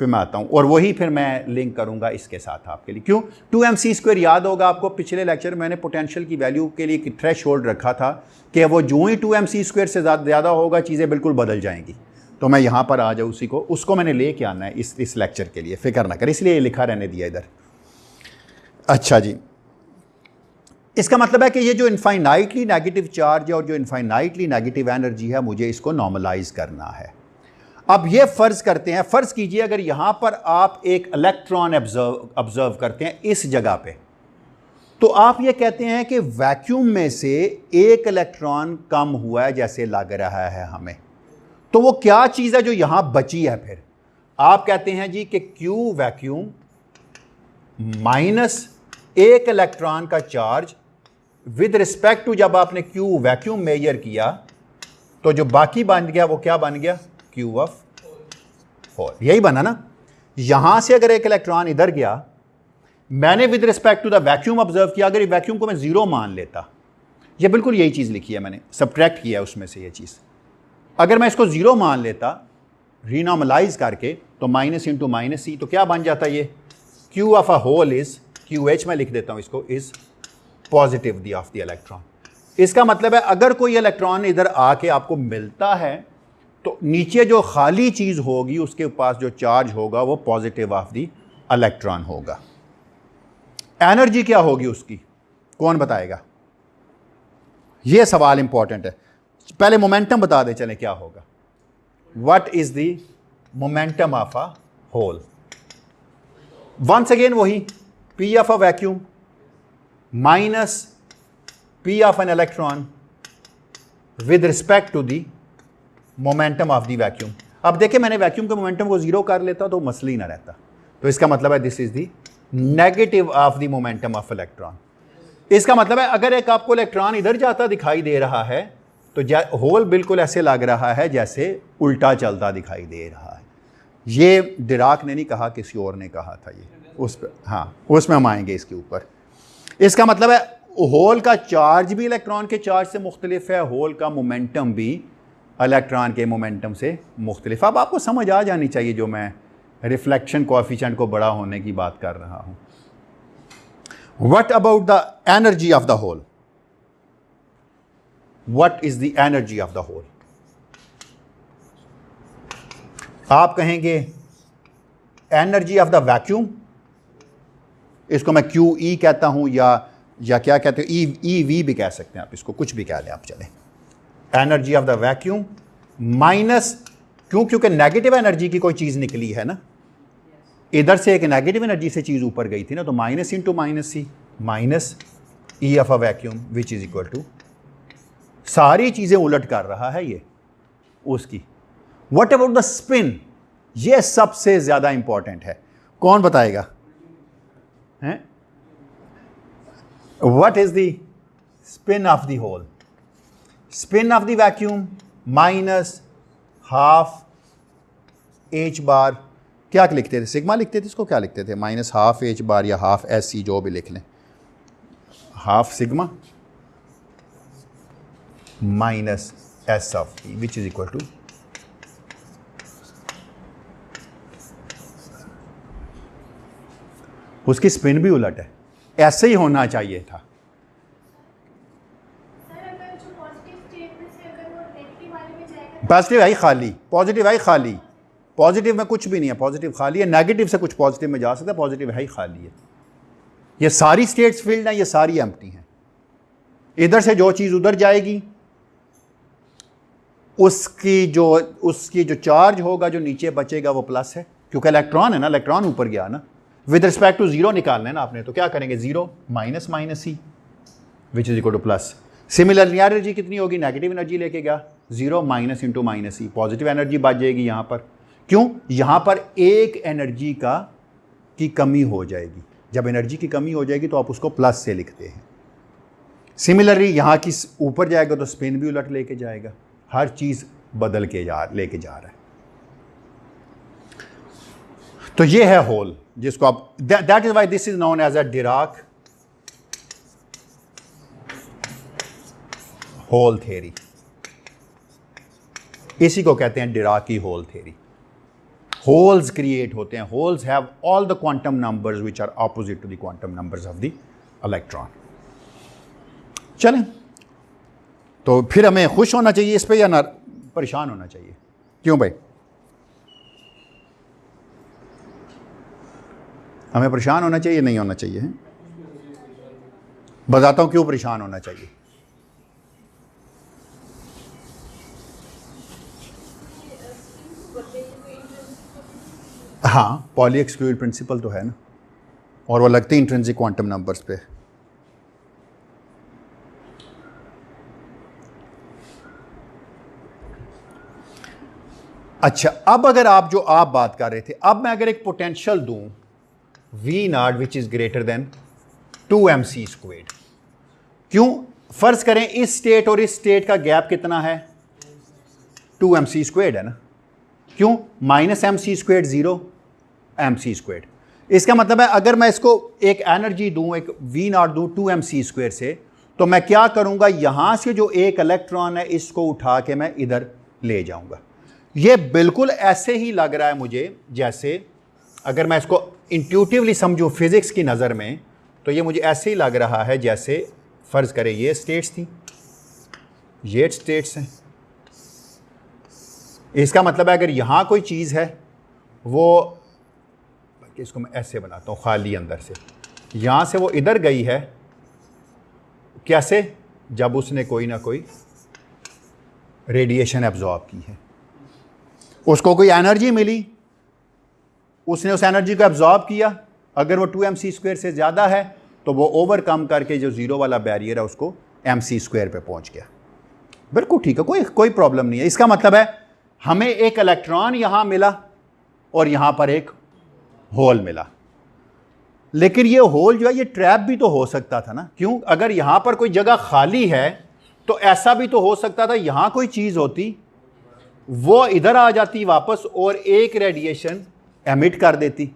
मैं आता हूँ, और वही फिर मैं लिंक करूँगा इसके साथ आपके लिए। क्यों 2mc² याद होगा आपको, पिछले लेक्चर में मैंने पोटेंशियल की वैल्यू के लिए एक थ्रेशहोल्ड रखा था कि वो जो ही 2mc² से ज़्यादा होगा चीज़ें बिल्कुल बदल जाएंगी। तो मैं यहाँ पर आ जाऊँ, उसको मैंने लेके आना है इस लेक्चर के लिए, फिक्र ना कर, इसलिए ये लिखा रहने दिया इधर। अच्छा जी, इसका मतलब है कि ये जो इनफाइनाइटली नेगेटिव चार्ज है और जो इनफाइनाइटली नेगेटिव एनर्जी है, मुझे इसको नॉर्मलाइज करना है। अब ये फ़र्ज़ करते हैं, फ़र्ज़ कीजिए अगर यहाँ पर आप एक इलेक्ट्रॉन ऑब्जर्व करते हैं इस जगह पे, तो आप ये कहते हैं कि वैक्यूम में से एक इलेक्ट्रॉन कम हुआ है जैसे लग रहा है हमें। तो वो क्या चीज़ है जो यहाँ बची है? फिर आप कहते हैं जी कि Q वैक्यूम माइनस एक इलेक्ट्रॉन का चार्ज विद रिस्पेक्ट टू, जब आपने Q वैक्यूम मेजर किया तो जो बाकी बन गया वो क्या बन गया, Q ऑफ होल। यही बना ना। यहां से अगर एक इलेक्ट्रॉन इधर गया, मैंने with respect to the vacuum observe किया, अगर वैक्यूम को मैं 0 मान लेता, ये बिल्कुल यही चीज़ लिखी है मैंने, सब्ट्रैक्ट किया उसमें से ये चीज़। अगर मैं इसको 0 मान लेता रीनॉर्मलाइज करके, तो माइनस इंटू माइनस सी, तो क्या बन जाता ये, Q of a hole is QH, मैं लिख देता हूँ इसको, is positive the of the electron. इसका मतलब है अगर कोई इलेक्ट्रॉन इधर आके आपको मिलता है तो नीचे जो खाली चीज़ होगी उसके पास जो चार्ज होगा वो पॉजिटिव ऑफ द इलेक्ट्रॉन होगा। एनर्जी क्या होगी उसकी, कौन बताएगा? ये सवाल इंपॉर्टेंट है। पहले मोमेंटम बता दे चले क्या होगा। What is the momentum of a hole? Once again वही P of a vacuum minus P of an electron with respect to the momentum of the vacuum. अब देखिए मैंने वैक्यूम के मोमेंटम को जीरो कर लेता तो मसला ही ना रहता। तो इसका मतलब है this is the negative of the momentum of electron. इसका मतलब है अगर एक आपको इलेक्ट्रॉन इधर जाता दिखाई दे रहा है तो होल बिल्कुल ऐसे लग रहा है जैसे उल्टा चलता दिखाई दे रहा है। ये डिराक ने नहीं कहा, किसी और ने कहा था ये, उस पर हाँ उसमें हम आएंगे इसके ऊपर। इसका मतलब है होल का चार्ज भी इलेक्ट्रॉन के चार्ज से मुख्तलिफ है, होल का मोमेंटम भी इलेक्ट्रॉन के मोमेंटम से मुख्तलिफ। अब आपको समझ आ जानी चाहिए जो मैं रिफ्लेक्शन कोएफिशिएंट को बड़ा होने की बात कर रहा हूँ। What about the energy of the hole? What is the energy of the hole? आप कहेंगे एनर्जी ऑफ द वैक्यूम, इसको मैं QE कहता हूं या क्या कहते हो, EV भी कह सकते हैं आप, इसको कुछ भी कह लें आप, चले। Energy of the vacuum minus क्योंकि नेगेटिव एनर्जी की कोई चीज़ निकली है ना, इधर से एक नेगेटिव एनर्जी से चीज़ ऊपर गई थी ना, तो minus into minus C minus E of a vacuum which is equal to, सारी चीज़ें उलट कर रहा है ये उसकी। What about the spin? ये सबसे ज़्यादा इंपॉर्टेंट है, कौन बताएगा? हैं? What is the spin of the hole? Spin of the vacuum minus half h bar, क्या लिखते थे? सिग्मा लिखते थे इसको, क्या लिखते थे? माइनस हाफ h बार या हाफ SC, जो भी लिख लें, half sigma minus S of E which is equal to, उसकी स्पिन भी उलट है, ऐसे ही होना चाहिए था। पॉजिटिव है खाली, पॉजिटिव है खाली, पॉजिटिव में कुछ भी नहीं है, पॉजिटिव खाली है, नेगेटिव से कुछ पॉजिटिव में जा सकता है, पॉजिटिव है ही खाली है। ये सारी स्टेट्स फील्ड हैं, ये सारी एम्प्टी हैं। इधर से जो चीज़ उधर जाएगी उसकी जो चार्ज होगा जो नीचे बचेगा वो प्लस है, क्योंकि इलेक्ट्रॉन है ना, इलेक्ट्रॉन ऊपर गया ना, विद रिस्पेक्ट टू जीरो निकालना है ना आपने, तो क्या करेंगे? Zero minus minus C which is equal two plus. Similarly energy कितनी होगी? नेगेटिव एनर्जी लेके गया, zero minus into minus C, positive energy बच जाएगी यहाँ पर। क्यों? यहाँ पर एक एनर्जी की कमी हो जाएगी। जब एनर्जी की कमी हो जाएगी तो आप उसको प्लस से लिखते हैं। सिमिलरली यहाँ की ऊपर जाएगा तो स्पिन भी उलट लेके जाएगा, हर चीज़ बदल के लेके जा रहा है। तो ये है होल, जिसको आप, that is why this is known as a Dirac hole theory. इसी को कहते हैं डिराकी होल थ्योरी। होल्स क्रिएट होते हैं, holes have all the quantum numbers which are opposite to the quantum numbers of the electron. चलें, तो फिर हमें खुश होना चाहिए इस पे या ना परेशान होना चाहिए? क्यों भाई? हमें परेशान होना चाहिए, नहीं होना चाहिए? बताता हूं क्यों परेशान होना चाहिए। हाँ, पॉली एक्सक्लूड प्रिंसिपल तो है ना, और वो लगते हैं इंट्रिंसिक क्वांटम नंबर्स पे। अच्छा, अब अगर आप बात कर रहे थे, अब मैं अगर एक पोटेंशियल दूं V0 which is greater then 2mc², क्यों? फर्ज करें इस स्टेट और इस स्टेट का गैप कितना है? 2mc² है ना, क्यों? Minus mc², 0mc²। इसका मतलब है अगर मैं इसको एक एनर्जी दूं, एक V0 दूं 2mc² से, तो मैं क्या करूंगा? यहां से जो एक इलेक्ट्रॉन है इसको उठा के मैं इधर ले जाऊंगा। ये बिल्कुल ऐसे ही लग रहा है मुझे जैसे, अगर मैं इसको इंट्यूटिवली समझूं फिजिक्स की नज़र में, तो ये मुझे ऐसे ही लग रहा है जैसे फ़र्ज़ करें ये स्टेट्स थी, ये स्टेट्स हैं। इसका मतलब है अगर यहाँ कोई चीज़ है, वो इसको मैं ऐसे बनाता हूँ खाली अंदर से, यहाँ से वो इधर गई है, कैसे? जब उसने कोई ना कोई रेडिएशन एब्जॉर्ब की है, उसको कोई एनर्जी मिली, उसने उस एनर्जी को एब्जॉर्ब किया, अगर वो 2mc² से ज़्यादा है तो वो ओवरकम करके जो ज़ीरो वाला बैरियर है उसको mc² पे पहुंच गया। बिल्कुल ठीक है, कोई प्रॉब्लम नहीं है। इसका मतलब है हमें एक इलेक्ट्रॉन यहां मिला और यहां पर एक होल मिला, लेकिन ये होल जो है ये ट्रैप भी तो हो सकता था ना। क्यों? अगर यहां पर कोई जगह खाली है तो ऐसा भी तो हो सकता था यहां कोई चीज होती, वो इधर आ जाती वापस और एक रेडिएशन एमिट कर देती।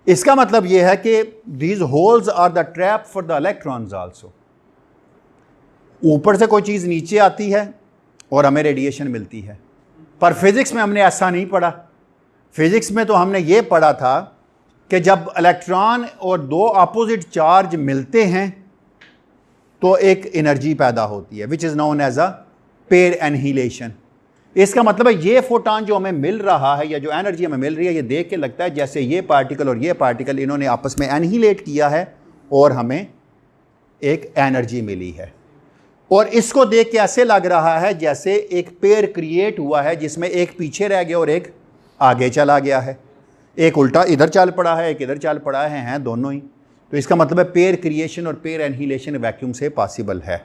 इसका मतलब यह है कि these holes are the trap for the electrons also. ऊपर से कोई चीज नीचे आती है और हमें रेडिएशन मिलती है, पर फिजिक्स में हमने ऐसा नहीं पढ़ा। फिजिक्स में तो हमने ये पढ़ा था कि जब इलेक्ट्रॉन और दो अपोजिट चार्ज मिलते हैं तो एक एनर्जी पैदा होती है which is known as a pair annihilation. इसका मतलब है ये फोटॉन जो हमें मिल रहा है या जो एनर्जी हमें मिल रही है, ये देख के लगता है जैसे ये पार्टिकल और ये पार्टिकल इन्होंने आपस में एनहीलेट किया है और हमें एक एनर्जी मिली है। और इसको देख के ऐसे लग रहा है जैसे एक पेयर क्रिएट हुआ है जिसमें एक पीछे रह गया और एक आगे चला गया है, एक उल्टा इधर चल पड़ा है, एक इधर चल पड़ा है, हैं दोनों ही। तो इसका मतलब है पेयर क्रिएशन और पेयर एनहीलेशन वैक्यूम से पॉसिबल है।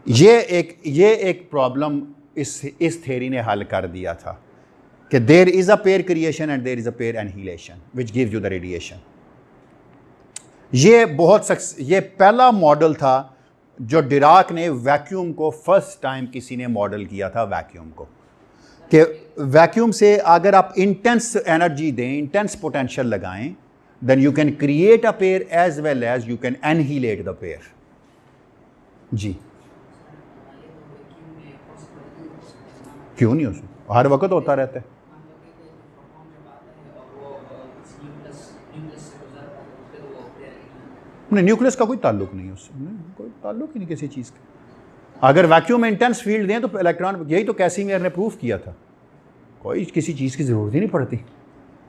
ये एक प्रॉब्लम इस थ्योरी ने हल कर दिया था कि there is a pair creation and there is a pair annihilation which gives you the radiation. ये पहला मॉडल था जो डिराक ने वैक्यूम को फर्स्ट टाइम किसी ने मॉडल किया था वैक्यूम को, कि वैक्यूम से अगर आप इंटेंस एनर्जी दें, इंटेंस पोटेंशियल लगाएं, then you can create a pair as well as you can annihilate the pair. जी क्यों नहीं, उसमें हर वक्त होता रहता है। नहीं, न्यूक्लियस का कोई ताल्लुक नहीं है उससे, कोई ताल्लुक ही नहीं किसी चीज़ का। अगर वैक्यूम में इंटेंस फील्ड दें तो इलेक्ट्रॉन, यही तो कैसिमियर ने प्रूफ किया था, कोई किसी चीज़ की ज़रूरत ही नहीं पड़ती,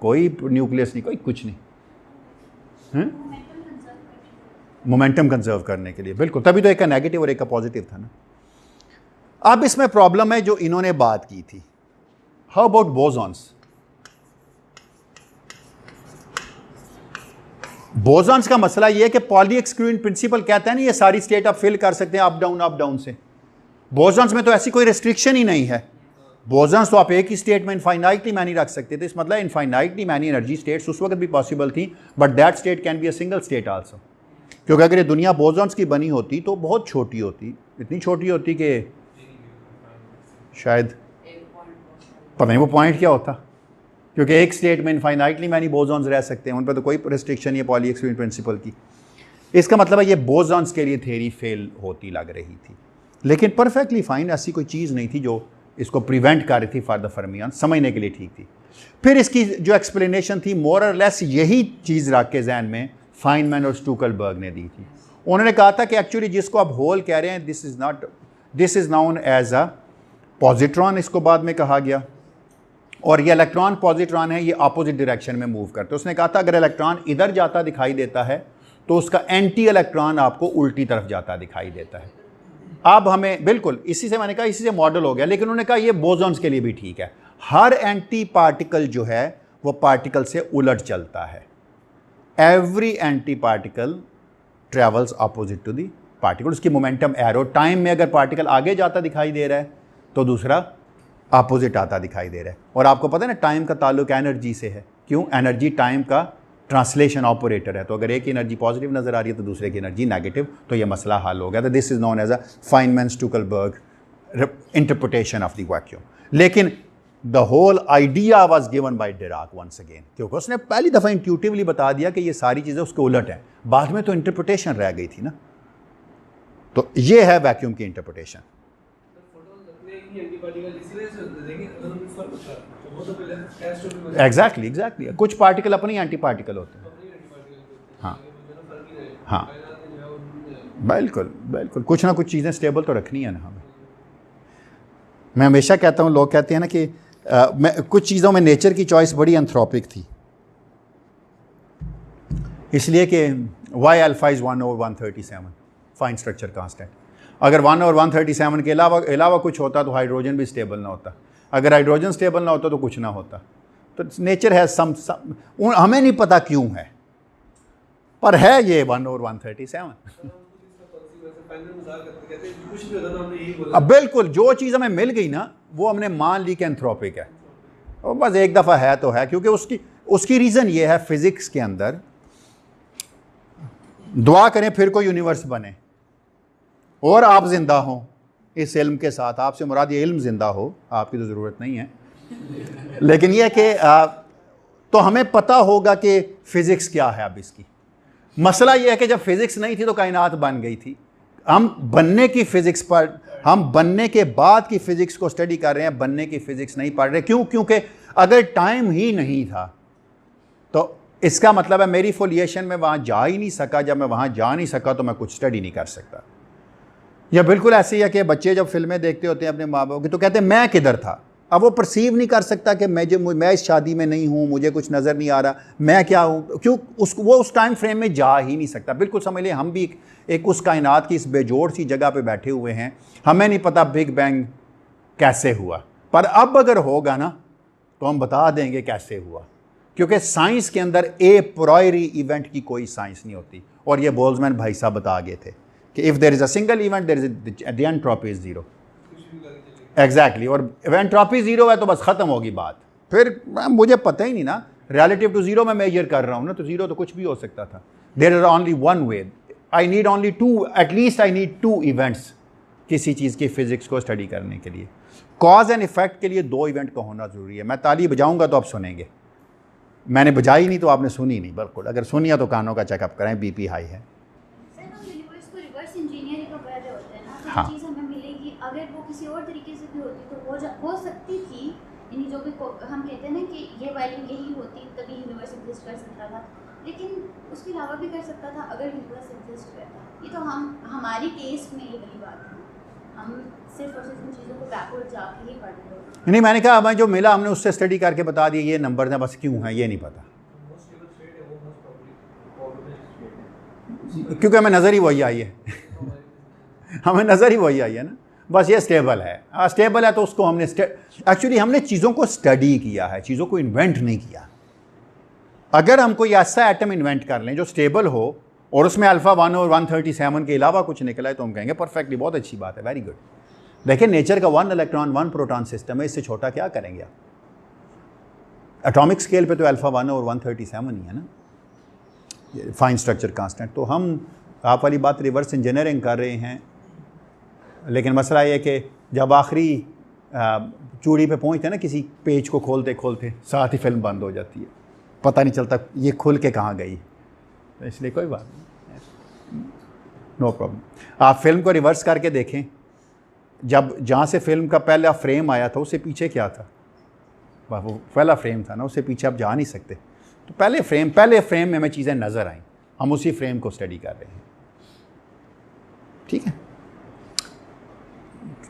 कोई न्यूक्लियस नहीं, कोई कुछ नहीं। मोमेंटम कंजर्व करने के लिए, बिल्कुल, तभी तो एक का नेगेटिव और एक का पॉजिटिव था ना। अब इसमें प्रॉब्लम है जो इन्होंने बात की थी, हाउ अबाउट बोसॉन्स। बोसॉन्स का मसला ये है कि पॉली एक्सक्लूडेंट प्रिंसिपल कहता है ना ये सारी स्टेट आप फिल कर सकते हैं अप डाउन से। बोसॉन्स में तो ऐसी कोई रिस्ट्रिक्शन ही नहीं है। बोसॉन्स तो आप एक ही स्टेट में इनफाइनाइटली मैनी रख सकते थे। इस मतलब इनफाइनाइटली मैनी एनर्जी स्टेट्स उस वक्त भी पॉसिबल थी, but that state can be a single state also. क्योंकि अगर ये दुनिया बोसॉन्स की बनी होती तो बहुत छोटी होती, इतनी छोटी होती कि शायद पता नहीं वो पॉइंट क्या होता, क्योंकि एक स्टेट में इनफाइनाइटली मैनी बोसॉन्स रह सकते हैं, उन पर तो कोई रिस्ट्रिक्शन नहीं है पॉली एक्सक्लूडेंट प्रिंसिपल की। इसका मतलब है ये बोसॉन्स के लिए थ्योरी फेल होती लग रही थी, लेकिन परफेक्टली फाइन, ऐसी कोई चीज़ नहीं थी जो इसको प्रिवेंट कर रही थी फॉर द फर्मियन, समझने के लिए ठीक थी। फिर इसकी जो एक्सप्लेनेशन थी मोर और लेस यही चीज़ रख के जहन में फाइनमैन और स्टूकलबर्ग ने दी थी। उन्होंने कहा था कि एक्चुअली जिसको आप होल कह रहे हैं this is known as a positron, इसको बाद में कहा गया, और ये इलेक्ट्रॉन पॉजिट्रॉन है, ये अपोजिट डायरेक्शन में मूव करते हैं। उसने कहा था अगर इलेक्ट्रॉन इधर जाता दिखाई देता है तो उसका एंटी इलेक्ट्रॉन आपको उल्टी तरफ जाता दिखाई देता है। अब हमें बिल्कुल इसी से, मैंने कहा इसी से मॉडल हो गया, लेकिन उन्होंने कहा ये बोसॉन्स के लिए भी ठीक है। हर एंटी पार्टिकल जो है वो पार्टिकल से उलट चलता है। Every anti particle travels opposite to the particle. उसकी मोमेंटम एरो, टाइम में अगर पार्टिकल आगे जाता दिखाई दे रहा है तो दूसरा अपोजिट आता दिखाई दे रहा है। और आपको पता है ना टाइम का ताल्लुक एनर्जी से है। क्यों? एनर्जी टाइम का ट्रांसलेशन ऑपरेटर है, तो अगर एक एनर्जी पॉजिटिव नजर आ रही है तो दूसरे की एनर्जी नेगेटिव, तो ये मसला हल हो गया। तो this is known as a Feynman Stueckelberg interpretation of the vacuum. लेकिन the whole idea was given by Dirac once again, क्योंकि उसने पहली दफ़ा इंट्यूटिवली बता दिया कि ये सारी चीज़ें उसके उलट हैं। बाद में तो इंटरप्रिटेशन रह गई थी ना। तो ये है वैक्यूम की इंटरप्रिटेशन। एग्जैक्टली कुछ पार्टिकल अपने एंटी पार्टिकल होते हैं। हाँ हाँ बिल्कुल कुछ ना कुछ चीज़ें स्टेबल तो रखनी है ना हमें। मैं हमेशा कहता हूँ, लोग कहते हैं ना कि कुछ चीज़ों में नेचर की चॉइस बड़ी एंथ्रोपिक थी, इसलिए कि why alpha is 1/137 fine structure constant. अगर 1/137 के अलावा कुछ होता तो हाइड्रोजन भी स्टेबल ना होता। अगर हाइड्रोजन स्टेबल ना होता तो कुछ ना होता। तो नेचर है हमें नहीं पता क्यों है, पर है ये 1 और 137। अब बिल्कुल जो चीज़ हमें मिल गई ना वो हमने मान ली कि एंथ्रोपिक है, और बस एक दफ़ा है तो है, क्योंकि उसकी रीज़न ये है फिज़िक्स के अंदर दुआ करें फिर कोई यूनिवर्स बने और आप ज़िंदा हों इस इल्म के साथ। आपसे मुराद ये इल्म ज़िंदा हो, आपकी तो ज़रूरत नहीं है, लेकिन यह कि तो हमें पता होगा कि फ़िज़िक्स क्या है। अब इसकी मसला यह है कि जब फिज़िक्स नहीं थी तो कायनात बन गई थी। हम बनने की फ़िज़िक्स पर, हम बनने के बाद की फ़िज़िक्स को स्टडी कर रहे हैं, बनने की फ़िज़िक्स नहीं पढ़ रहे। क्यों? क्योंकि अगर टाइम ही नहीं था तो इसका मतलब है मेरी फोलिएशन में वहाँ जा ही नहीं सका। जब मैं वहाँ जा नहीं सका तो मैं कुछ स्टडी नहीं कर सकता। या बिल्कुल ऐसे ही है कि बच्चे जब फिल्में देखते होते हैं अपने माँ बाप की तो कहते हैं मैं किधर था। अब वो परसीव नहीं कर सकता कि मैं इस शादी में नहीं हूँ, मुझे कुछ नज़र नहीं आ रहा, मैं क्या हूँ। क्यों? वो उस टाइम फ्रेम में जा ही नहीं सकता। बिल्कुल समझ लिए हम भी एक उस कायनात की इस बेजोड़ सी जगह पे बैठे हुए हैं। हमें नहीं पता बिग बैंग कैसे हुआ, पर अब अगर होगा ना तो हम बता देंगे कैसे हुआ, क्योंकि साइंस के अंदर ए प्रायरी इवेंट की कोई साइंस नहीं होती। और ये बोल्ट्जमैन भाई साहब बता गए थे कि if there is a single event there is the entropy is zero. Exactly. और एंट्रोपी ज़ीरो है तो बस ख़त्म होगी बात। फिर मुझे पता ही नहीं ना, रिलेटिव टू ज़ीरो मैं मेजर कर रहा हूँ ना, तो ज़ीरो तो कुछ भी हो सकता था। There is only one way, I need only two, at least I need 2 events किसी चीज़ की फ़िज़िक्स को स्टडी करने के लिए। कॉज एंड इफेक्ट के लिए 2 इवेंट का होना ज़रूरी है। मैं ताली बजाऊँगा तो आप सुनेंगे, मैंने बजाई नहीं तो आपने सुनी नहीं। बिल्कुल, अगर सुनिए तो कानों का चेकअप कराएं, बीपी हाई है। सर हम यूनिवर्स को रिवर्स इंजीनियरिंग का पढ़ रहे होते हैं ना, तो हाँ। चीज़ हमें मिलेगी। अगर वो किसी और तरीके से भी होती तो हो सकती थी। यानी जो भी हम कहते हैं ना कि ये वैल्यू यही होती तभी यूनिवर्स एग्जिस्ट कर सकता था, लेकिन उसके अलावा भी कर सकता था अगर यूनिवर्स एग्जिस्ट करता। ये तो हमारी केस में ये वाली बात है, हम सिर्फ और सिर्फ इन चीज़ों को बैकवर्ड जाके ही पढ़ रहे होते। नहीं, मैंने कहा हमें जो मिला हमने उससे स्टडी करके बता दिया ये नंबर है, बस क्यों है ये नहीं पता, क्योंकि हमें नज़र ही वही आई है हमें नज़र ही वही आई है ना, बस ये स्टेबल है। हाँ स्टेबल है तो उसको हमने एक्चुअली हमने चीज़ों को स्टडी किया है, चीज़ों को इन्वेंट नहीं किया। अगर हम कोई ऐसा एटम इन्वेंट कर लें जो स्टेबल हो और उसमें अल्फ़ा 1 और 137 के अलावा कुछ निकला है तो हम कहेंगे परफेक्टली, बहुत अच्छी बात है, वेरी गुड। देखिए नेचर का 1 इलेक्ट्रॉन 1 प्रोटॉन सिस्टम है, इससे छोटा क्या करेंगे आप? एटॉमिक स्केल पे तो अल्फ़ा 1 और 137 ही है ना, फाइन स्ट्रक्चर कांस्टेंट। तो हम आप वाली बात रिवर्स इंजीनियरिंग कर रहे हैं, लेकिन मसला ये कि जब आखिरी चूड़ी पे पहुंचते हैं ना, किसी पेज को खोलते खोलते साथ ही फिल्म बंद हो जाती है, पता नहीं चलता ये खुल के कहाँ गई। तो इसलिए कोई बात नहीं, नो प्रॉब्लम। आप फिल्म को रिवर्स करके देखें, जब जहाँ से फिल्म का पहला फ्रेम आया था उससे पीछे क्या था? वो पहला फ्रेम था ना, उससे पीछे आप जा नहीं सकते। तो पहले फ्रेम में हमें चीज़ें नज़र आईं, हम उसी फ्रेम को स्टडी कर रहे हैं। ठीक है,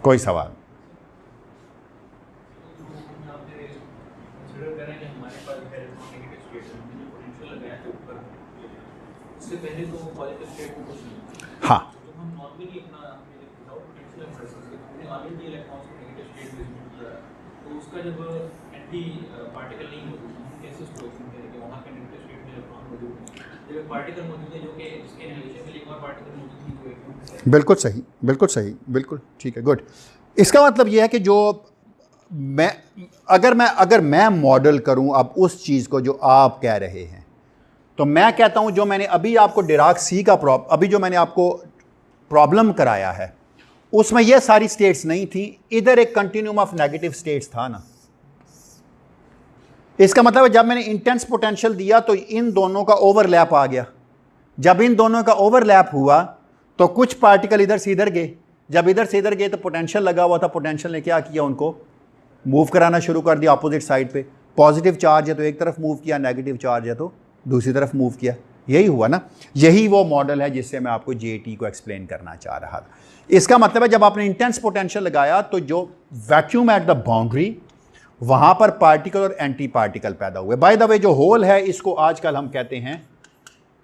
कोई सवाल? हाँ, बिल्कुल सही, बिल्कुल सही, बिल्कुल ठीक है, गुड। इसका मतलब यह है कि जो अगर मैं मॉडल करूं अब उस चीज़ को जो आप कह रहे हैं, तो मैं कहता हूं जो मैंने अभी आपको डिराक सी का अभी जो मैंने आपको प्रॉब्लम कराया है उसमें यह सारी स्टेट्स नहीं थी, इधर एक कंटिन्यूम ऑफ नेगेटिव स्टेट्स था ना। इसका मतलब है जब मैंने इंटेंस पोटेंशियल दिया तो इन दोनों का ओवरलैप आ गया। जब इन दोनों का ओवरलैप हुआ तो कुछ पार्टिकल इधर से इधर गए, जब इधर से इधर गए तो पोटेंशियल लगा हुआ था, पोटेंशियल ने क्या किया, उनको मूव कराना शुरू कर दिया अपोजिट साइड पे। पॉजिटिव चार्ज है तो एक तरफ मूव किया, नेगेटिव चार्ज है तो दूसरी तरफ मूव किया। यही हुआ ना, यही वो मॉडल है जिससे मैं आपको जेटी को एक्सप्लेन करना चाह रहा था। इसका मतलब है जब आपने इंटेंस पोटेंशियल लगाया तो जो वैक्यूम एट द बाउंड्री, वहां पर पार्टिकल और एंटी पार्टिकल पैदा हुए। बाय द वे जो होल है इसको आजकल हम कहते हैं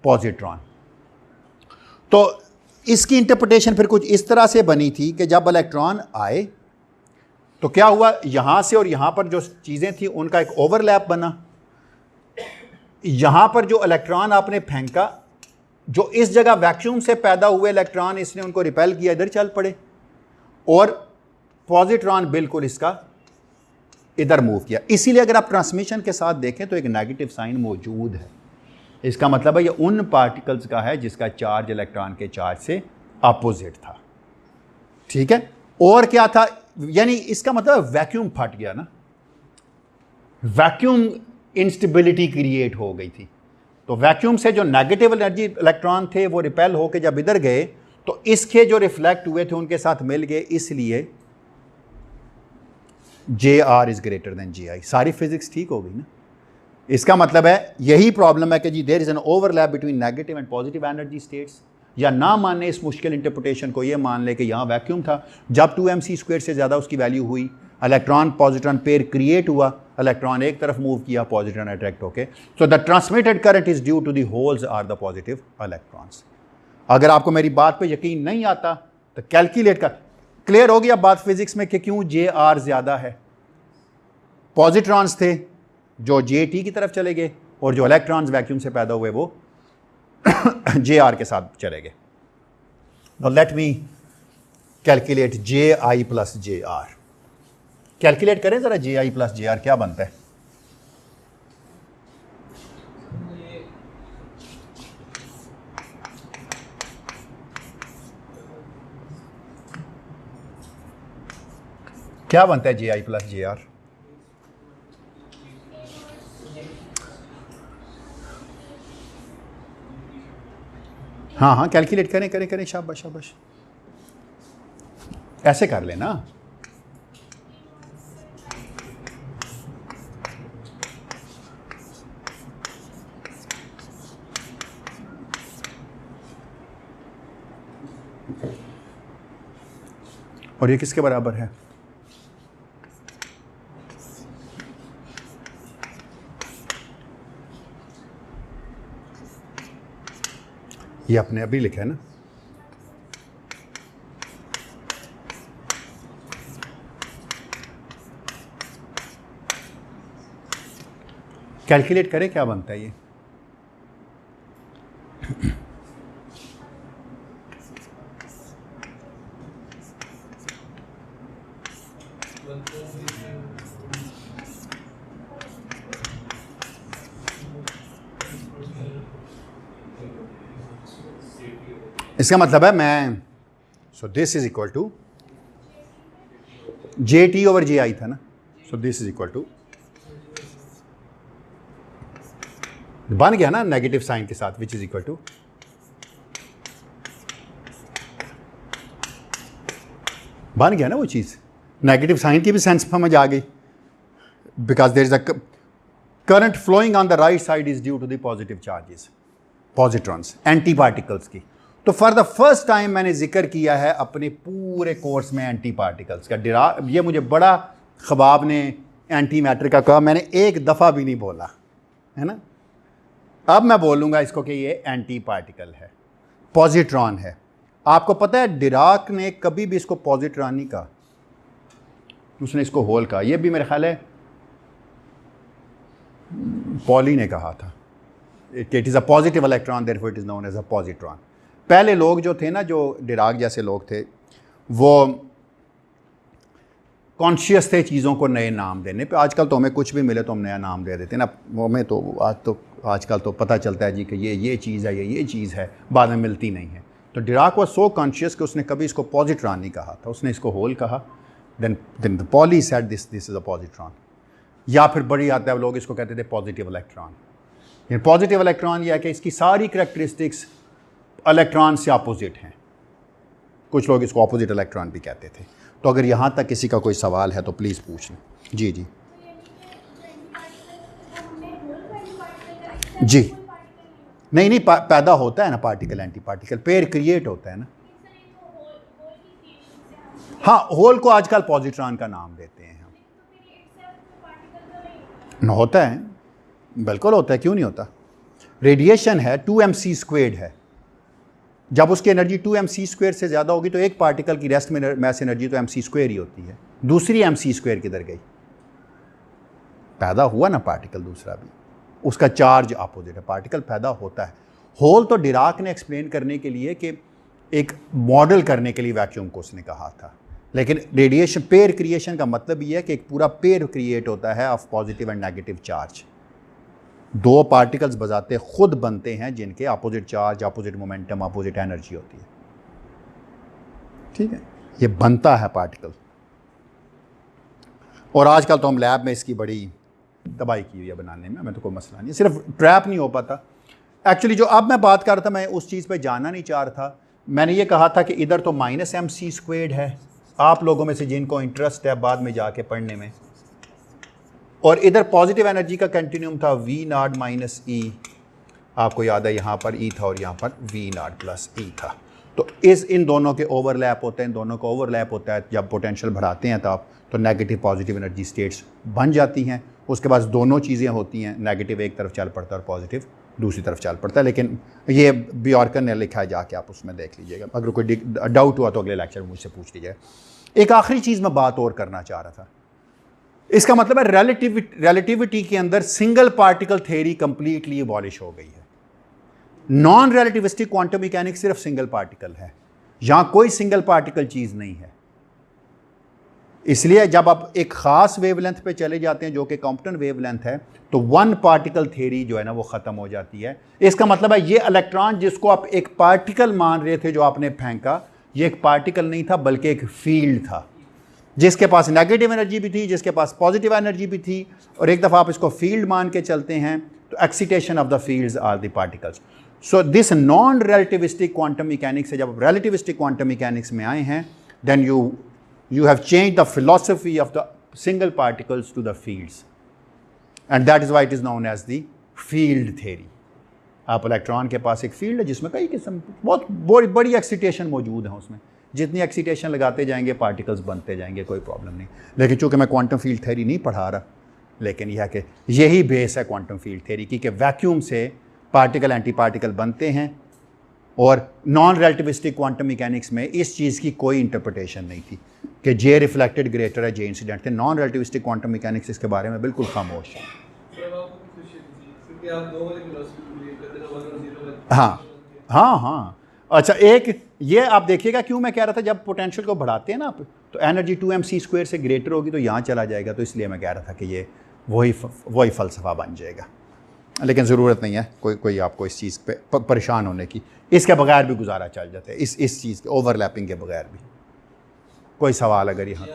पॉजिट्रॉन। तो इसकी इंटरप्रिटेशन फिर कुछ इस तरह से बनी थी कि जब इलेक्ट्रॉन आए तो क्या हुआ, यहाँ से और यहाँ पर जो चीज़ें थी उनका एक ओवरलैप बना। यहाँ पर जो इलेक्ट्रॉन आपने फेंका, जो इस जगह वैक्यूम से पैदा हुए इलेक्ट्रॉन, इसने उनको रिपेल किया, इधर चल पड़े, और पॉजिट्रॉन बिल्कुल इसका इधर मूव किया। इसीलिए अगर आप ट्रांसमिशन के साथ देखें तो एक नेगेटिव साइन मौजूद है। इसका मतलब है ये उन पार्टिकल्स का है जिसका चार्ज इलेक्ट्रॉन के चार्ज से अपोजिट था। ठीक है, और क्या था, यानी इसका मतलब वैक्यूम फट गया ना, वैक्यूम इंस्टेबिलिटी क्रिएट हो गई थी। तो वैक्यूम से जो नेगेटिव एनर्जी इलेक्ट्रॉन थे वो रिपेल होकर जब इधर गए तो इसके जो रिफ्लेक्ट हुए थे उनके साथ मिल गए, इसलिए JR is greater then JI। सारी फिजिक्स ठीक हो गई ना। इसका मतलब है यही प्रॉब्लम है कि जी there is an overlap between negative and positive energy states. या ना माने इस मुश्किल इंटरप्रिटेशन को, ये मान ले कि यहाँ वैक्यूम था, जब 2mc² से ज़्यादा उसकी वैल्यू हुई, इलेक्ट्रॉन पॉजिट्रॉन पेयर क्रिएट हुआ, इलेक्ट्रॉन एक तरफ मूव किया, पॉजिट्रॉन अट्रैक्ट होके, so the transmitted current is due to the holes are the positive electrons. अगर आपको मेरी बात पे यकीन नहीं आता तो कैलकुलेट कर, क्लियर हो गया बात फिजिक्स में कि क्यों JR ज़्यादा है। पॉजिट्रॉन्स थे जो JT की तरफ चले गए, और जो इलेक्ट्रॉन्स वैक्यूम से पैदा हुए वो JR के साथ चले गए। Now let me calculate JI plus JR। Calculate करें ज़रा, JI प्लस JR क्या बनता है। क्या बनता है JI प्लस JR? हाँ हाँ, कैलकुलेट करें करें करें, शाबाश शाबाश, ऐसे कर लेना। और ये किसके बराबर है? ये आपने अभी लिखा है ना। कैलकुलेट करें क्या बनता है ये। इसका मतलब है मैं, so this is equal to JT over JI था ना, so this is equal to, बन गया ना नेगेटिव साइन के साथ, विच इज इक्वल टू बन गया ना वो चीज़। नेगेटिव साइन की भी सेंस समझ आ गई, because there is a current flowing on the right side is due to the positive charges, positrons, anti particles की। तो फॉर द फर्स्ट टाइम मैंने जिक्र किया है अपने पूरे कोर्स में एंटी पार्टिकल्स का। ये मुझे बड़ा ख्वाब ने एंटी मैटर का कहा, मैंने एक दफ़ा भी नहीं बोला है ना। अब मैं बोलूँगा इसको कि ये एंटी पार्टिकल है, पॉजिट्रॉन है। आपको पता है डिराक ने कभी भी इसको पॉजिट्रॉन नहीं कहा, उसने इसको होल कहा। ये भी मेरे ख्याल है पॉली ने कहा था, it is a positive electron therefore it is known as a positron. पहले लोग जो थे ना, जो डिराक जैसे लोग थे, वो कॉन्शियस थे चीज़ों को नए नाम देने पे। आजकल तो हमें कुछ भी मिले तो हम नया नाम दे देते हैं ना, वो हमें तो आजकल तो पता चलता है जी कि ये चीज़ है, ये चीज़ है, बाद में मिलती नहीं है। तो डिराक वॉज सो कॉन्शियस कि उसने कभी इसको पॉजिट्रॉन नहीं कहा था, उसने इसको होल कहा। Then the Pauli said this is a positron. या फिर बड़ी आता है लोग इसको कहते थे पॉजिटिव इलेक्ट्रॉन। पॉजिटिव इलेक्ट्रॉन यह है कि इसकी सारी करैक्टरिस्टिक्स इलेक्ट्रॉन से अपोजिट हैं। कुछ लोग इसको अपोजिट इलेक्ट्रॉन भी कहते थे। तो अगर यहाँ तक किसी का कोई सवाल है तो प्लीज़ पूछ लें। जी जी जी, नहीं पैदा होता है ना particle, anti particle pair create होता है ना। हाँ, होल को आजकल पॉजिट्रॉन का नाम देते हैं हम। होता है, बिल्कुल होता है, क्यों नहीं होता। रेडिएशन है 2mc² है, जब उसकी एनर्जी 2mc² से ज़्यादा होगी तो एक पार्टिकल की रेस्ट में मैस एनर्जी तो mc² ही होती है। दूसरी mc² किधर गई? पैदा हुआ ना पार्टिकल दूसरा भी, उसका चार्ज अपोजिट है, पार्टिकल पैदा होता है। होल तो डिराक ने एक्सप्लेन करने के लिए कि एक मॉडल करने के लिए वैक्यूम को उसने कहा था, लेकिन रेडिएशन पेयर क्रिएशन का मतलब ये है कि एक पूरा पेयर क्रिएट होता है of positive and negative charge. दो पार्टिकल्स बजाते खुद बनते हैं जिनके opposite charge, opposite momentum, opposite energy होती है, ठीक है, ये बनता है पार्टिकल। और आजकल तो हम लैब में इसकी बड़ी तबाही की हुई है बनाने में, हमें तो कोई मसला नहीं, सिर्फ ट्रैप नहीं हो पाता। एक्चुअली जो अब मैं बात कर रहा था, मैं उस चीज़ पे जाना नहीं चाह रहा था। मैंने ये कहा था कि इधर तो -mc² है, आप लोगों में से जिनको इंटरेस्ट है बाद में जाके पढ़ने में, और इधर पॉजिटिव एनर्जी का कंटिन्यूम था V0 - E, आपको याद है यहाँ पर E था और यहाँ पर V0 + E था। तो इन दोनों के ओवरलैप होते हैं, इन दोनों का ओवरलैप होता है। जब पोटेंशियल बढ़ाते हैं तब तो नेगेटिव पॉजिटिव एनर्जी स्टेट्स बन जाती हैं। उसके बाद दोनों चीज़ें होती हैं, नेगेटिव एक तरफ चल पड़ता है और पॉजिटिव दूसरी तरफ चल पड़ता है। लेकिन ये ब्यॉर्कन ने लिखा है, जाके आप उसमें देख लीजिएगा। अगर कोई डाउट हुआ तो अगले लेक्चर में मुझसे पूछ लीजिएगा। एक आखिरी चीज़ मैं बात और करना चाह रहा था, इसका मतलब है रिलेटिविटी के अंदर single particle theory completely abolish हो गई है। नॉन रिलेटिविस्टिक क्वांटम मैकेनिक्स सिर्फ सिंगल पार्टिकल है, यहां कोई सिंगल पार्टिकल चीज नहीं है। इसलिए जब आप एक खास वेवलेंथ पे चले जाते हैं जो कि कॉम्पटन वेवलेंथ है, तो वन पार्टिकल थ्योरी जो है ना वो ख़त्म हो जाती है। इसका मतलब है ये इलेक्ट्रॉन जिसको आप एक पार्टिकल मान रहे थे जो आपने फेंका, ये एक पार्टिकल नहीं था बल्कि एक फील्ड था, जिसके पास नेगेटिव एनर्जी भी थी, जिसके पास पॉजिटिव एनर्जी भी थी। और एक दफ़ा आप इसको फील्ड मान के चलते हैं तो excitation of the fields are the particles. So this non relativistic quantum mechanics से जब आप रिलेटिविस्टिक क्वांटम मैकेनिक्स में आए हैं, then you have changed the philosophy of the single particles to the fields, and that is why it is known as the field theory। आप electron के पास एक field है जिसमें कई किस्म बहुत बड़ी एक्सिटेशन मौजूद है, उसमें जितनी एक्सिटेशन लगाते जाएंगे पार्टिकल्स बनते जाएंगे, कोई प्रॉब्लम नहीं। लेकिन चूंकि मैं क्वांटम फील्ड थ्योरी नहीं पढ़ा रहा, लेकिन यह है कि यही बेस है क्वांटम फील्ड थ्योरी की कि वैक्यूम से पार्टिकल एंटी पार्टिकल बनते हैं। और नॉन रिलेटिविस्टिक क्वांटम मैकेनिक्स में इस चीज़ की कोई इंटरप्रिटेशन नहीं थी कि जे रिफ्लेक्टेड ग्रेटर है, जे इंसिडेंट थे। नॉन रिलेटिविस्टिक क्वांटम मैकेनिक्स इसके बारे में बिल्कुल खामोश है। हाँ, अच्छा, एक ये आप देखिएगा क्यों मैं कह रहा था, जब पोटेंशियल को बढ़ाते हैं ना आप, तो एनर्जी 2mc² से ग्रेटर होगी तो यहाँ चला जाएगा, तो इसलिए मैं कह रहा था कि ये वही फ़लसफ़ा बन जाएगा। लेकिन ज़रूरत नहीं है कोई आपको इस चीज़ पे परेशान होने की, इसके बगैर भी गुजारा चल जाता है, इस चीज़ के ओवरलैपिंग के बगैर भी। कोई सवाल अगर यहाँ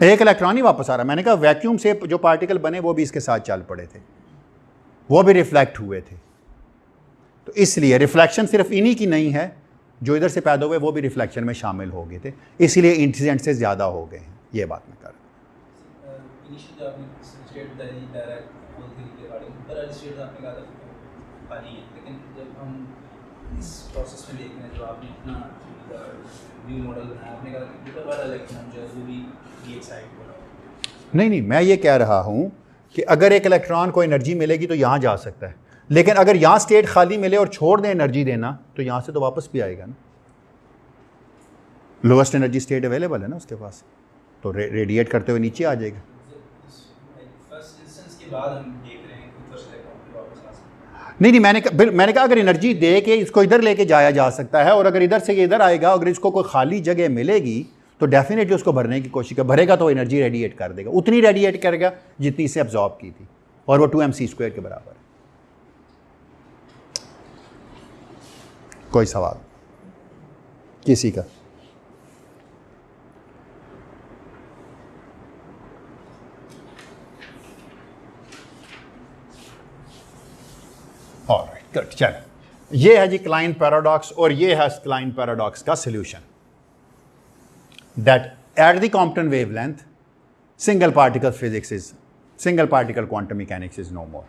एक इलेक्ट्रॉन ही वापस आ रहा है, मैंने कहा वैक्यूम से जो पार्टिकल बने वो भी इसके साथ चल पड़े थे, वो भी रिफ्लेक्ट हुए थे। तो इसलिए रिफ्लेक्शन सिर्फ इन्हीं की नहीं है, जो इधर से पैदा हुए वो भी रिफ्लेक्शन में शामिल हो गए थे, इसलिए इंसिडेंट से ज़्यादा हो गए हैं। ये बात मैं कर रहा नहीं, मैं ये कह रहा हूँ कि अगर एक इलेक्ट्रॉन को एनर्जी मिलेगी तो यहाँ जा सकता है, लेकिन अगर यहाँ स्टेट खाली मिले और छोड़ दें एनर्जी देना, तो यहाँ से तो वापस भी आएगा ना। लोएस्ट एनर्जी स्टेट अवेलेबल है ना उसके पास, तो रेडिएट करते हुए नीचे आ जाएगा। नहीं, मैंने कहा अगर एनर्जी दे के इसको इधर लेके जाया जा सकता है, और अगर इधर से इधर आएगा, अगर इसको कोई खाली जगह मिलेगी तो डेफिनेटली उसको भरने की कोशिश भरेगा, तो एनर्जी रेडिएट कर देगा, उतनी रेडिएट करेगा जितनी इसे एब्जॉर्ब की थी, और वो 2mc² के बराबर है। कोई सवाल किसी का? Alright, good. चलो, ये है जी क्लाइन पैराडॉक्स, और ये है क्लाइन पैराडॉक्स का solution, that at the Compton wavelength single particle quantum mechanics is no more.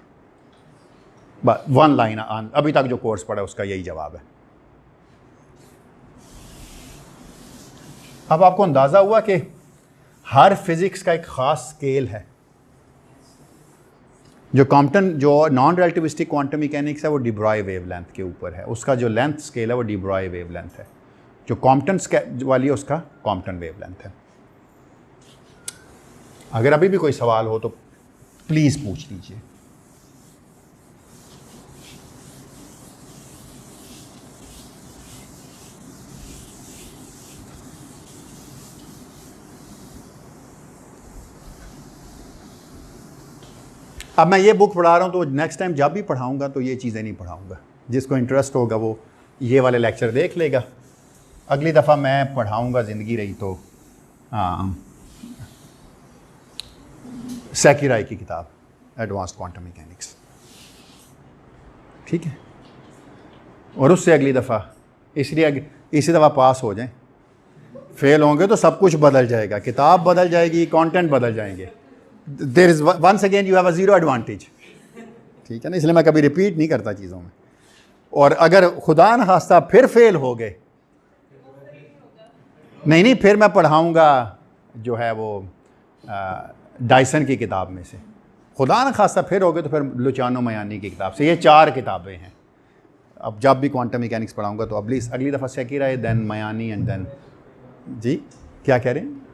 बस वन लाइन, अभी तक जो कोर्स पढ़ा उसका यही जवाब है। अब आपको अंदाज़ा हुआ कि हर फिज़िक्स का एक ख़ास स्केल है। जो कॉम्पटन जो नॉन रिलेटिविस्टिक क्वांटम मैकेनिक्स है वो डी ब्रॉय वेवलेंथ के ऊपर है, उसका जो लेंथ स्केल है वो डी ब्रॉय वेवलेंथ है। जो कॉम्पटन वाली है उसका कॉम्पटन वेवलेंथ है। अगर अभी भी कोई सवाल हो तो प्लीज़ पूछ लीजिए। अब मैं ये बुक पढ़ा रहा हूँ तो नेक्स्ट टाइम जब भी पढ़ाऊँगा तो ये चीज़ें नहीं पढ़ाऊँगा। जिसको इंटरेस्ट होगा वो ये वाले लेक्चर देख लेगा। अगली दफ़ा मैं पढ़ाऊँगा ज़िंदगी रही तो सैकिराई की किताब एडवांस्ड क्वांटम मैकेनिक्स, ठीक है। और उससे अगली दफ़ा इसलिए इसी दफ़ा पास हो जाएं, फेल होंगे तो सब कुछ बदल जाएगा, किताब बदल जाएगी, कंटेंट बदल जाएंगे। There is once again you have a zero advantage, ठीक है ना। इसलिए मैं कभी रिपीट नहीं करता चीज़ों में। और अगर खुदा न खास्ता फिर फेल हो गए, नहीं फिर मैं पढ़ाऊँगा जो है वो डायसन की किताब में से। खुदा न खास्ता फिर हो गए तो फिर लुचानो मयानी की किताब से। ये 4 किताबें हैं। अब जब भी क्वांटम मैकेनिक्स पढ़ाऊँगा तो अगली दफ़ा सैकिराई, देन मयानी एंड देन जी क्या कह रहे हैं।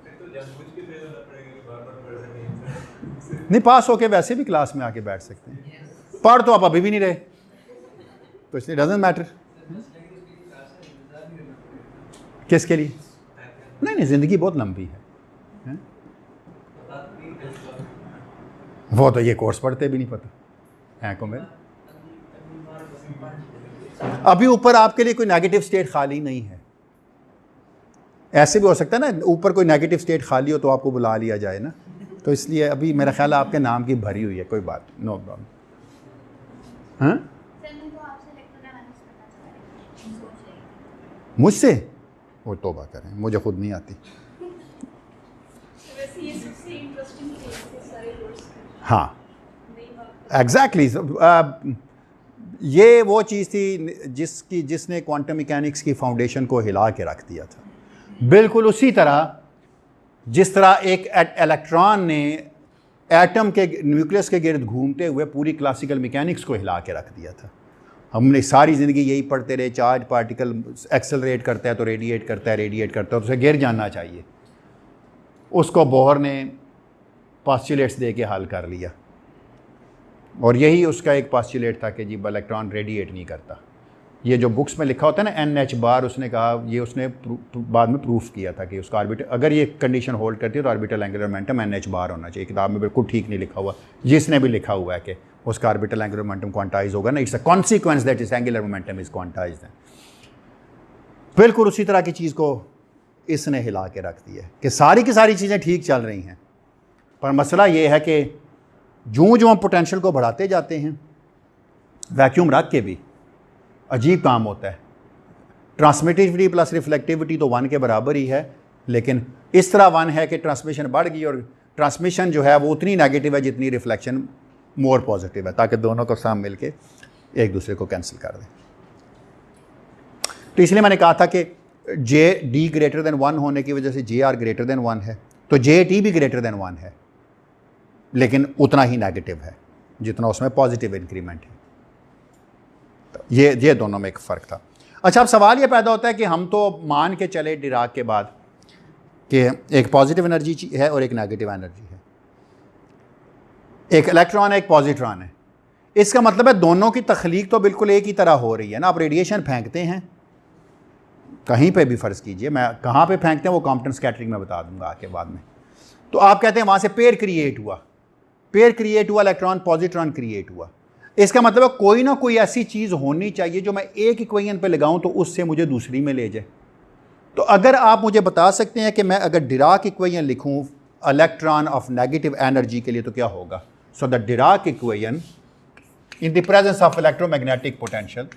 नहीं, पास होके वैसे भी क्लास में आके बैठ सकते हैं। पढ़ तो आप अभी भी नहीं रहे तो इसलिए डजंट मैटर। किसके लिए? नहीं, ज़िंदगी बहुत लंबी है। वो तो ये कोर्स पढ़ते भी नहीं पता है को मेरे। अभी ऊपर आपके लिए कोई नेगेटिव स्टेट खाली नहीं है। ऐसे भी हो सकता है ना, ऊपर कोई नेगेटिव स्टेट खाली हो तो आपको बुला लिया जाए ना। तो इसलिए अभी मेरा ख्याल है आपके नाम की भरी हुई है, कोई बात, नो प्रॉब्लम। हाँ, मुझसे वो तौबा करें, मुझे खुद नहीं आती। हाँ एग्जैक्टली ये वो चीज़ थी जिसने क्वांटम मैकेनिक्स की फाउंडेशन को हिला के रख दिया था। बिल्कुल उसी तरह जिस तरह एक इलेक्ट्रॉन ने एटम के न्यूक्लियस के गिर्द घूमते हुए पूरी क्लासिकल मैकेनिक्स को हिला के रख दिया था। हमने सारी ज़िंदगी यही पढ़ते रहे, चार्ज पार्टिकल एक्सेलरेट करता है तो रेडिएट करता है, रेडिएट करता है तो उसे गिर जाना चाहिए। उसको बोहर ने पास्चुलेट्स दे के हल कर लिया और यही उसका एक पास्चुलेट था कि जी इलेक्ट्रॉन रेडिएट नहीं करता। ये जो बुक्स में लिखा होता है ना NH बार, उसने कहा, ये उसने बाद में प्रूफ किया था कि उसका ऑर्बिटल अगर ये कंडीशन होल्ड करती है तो ऑर्बिटल एंगुलर मोमेंटम NH बार होना चाहिए। किताब में बिल्कुल ठीक नहीं लिखा हुआ, जिसने भी लिखा हुआ है कि उसका ऑर्बिटल एंगुलर मोमेंटम क्वांटाइज होगा ना, it's a consequence that is angular momentum is quantized. बिल्कुल उसी तरह की चीज़ को इसने हिला के रख दिया कि सारी की सारी चीज़ें ठीक चल रही हैं, पर मसला ये है कि जो हम पोटेंशियल को बढ़ाते जाते हैं, वैक्यूम रख के भी अजीब काम होता है। ट्रांसमिटिविटी प्लस रिफ्लेक्टिविटी तो 1 के बराबर ही है, लेकिन इस तरह 1 है कि ट्रांसमिशन बढ़ गई और ट्रांसमिशन जो है वो उतनी नेगेटिव है जितनी रिफ्लेक्शन मोर पॉजिटिव है, ताकि दोनों को साथ मिल के एक दूसरे को कैंसिल कर दें। तो इसलिए मैंने कहा था कि JD ग्रेटर देन 1 होने की वजह से JR ग्रेटर देन 1 है, तो JT भी ग्रेटर देन 1 है, लेकिन उतना ही नेगेटिव है जितना उसमें पॉजिटिव इंक्रीमेंट है। तो ये दोनों में एक फ़र्क था। अच्छा, अब सवाल ये पैदा होता है कि हम तो मान के चले डिराक के बाद कि एक पॉजिटिव एनर्जी है और एक नेगेटिव एनर्जी है, एक इलेक्ट्रॉन है एक पॉजिट्रॉन है। इसका मतलब है दोनों की तख्लीक तो बिल्कुल एक ही तरह हो रही है ना। आप रेडिएशन फेंकते हैं कहीं पे भी, फ़र्ज़ कीजिए, मैं कहाँ पे फेंकते हैं वो कॉम्पटन स्कैटरिंग में बता दूंगा आके बाद में। तो आप कहते हैं वहाँ से पेयर क्रिएट हुआ, इलेक्ट्रॉन पॉजिट्रॉन क्रिएट हुआ। इसका मतलब है कोई ना कोई ऐसी चीज़ होनी चाहिए जो मैं एक इक्वेशन पे लगाऊं तो उससे मुझे दूसरी में ले जाए। तो अगर आप मुझे बता सकते हैं कि मैं अगर डिराक इक्वेशन लिखूं इलेक्ट्रॉन ऑफ नेगेटिव एनर्जी के लिए तो क्या होगा। So the Dirac equation in the presence of electromagnetic potential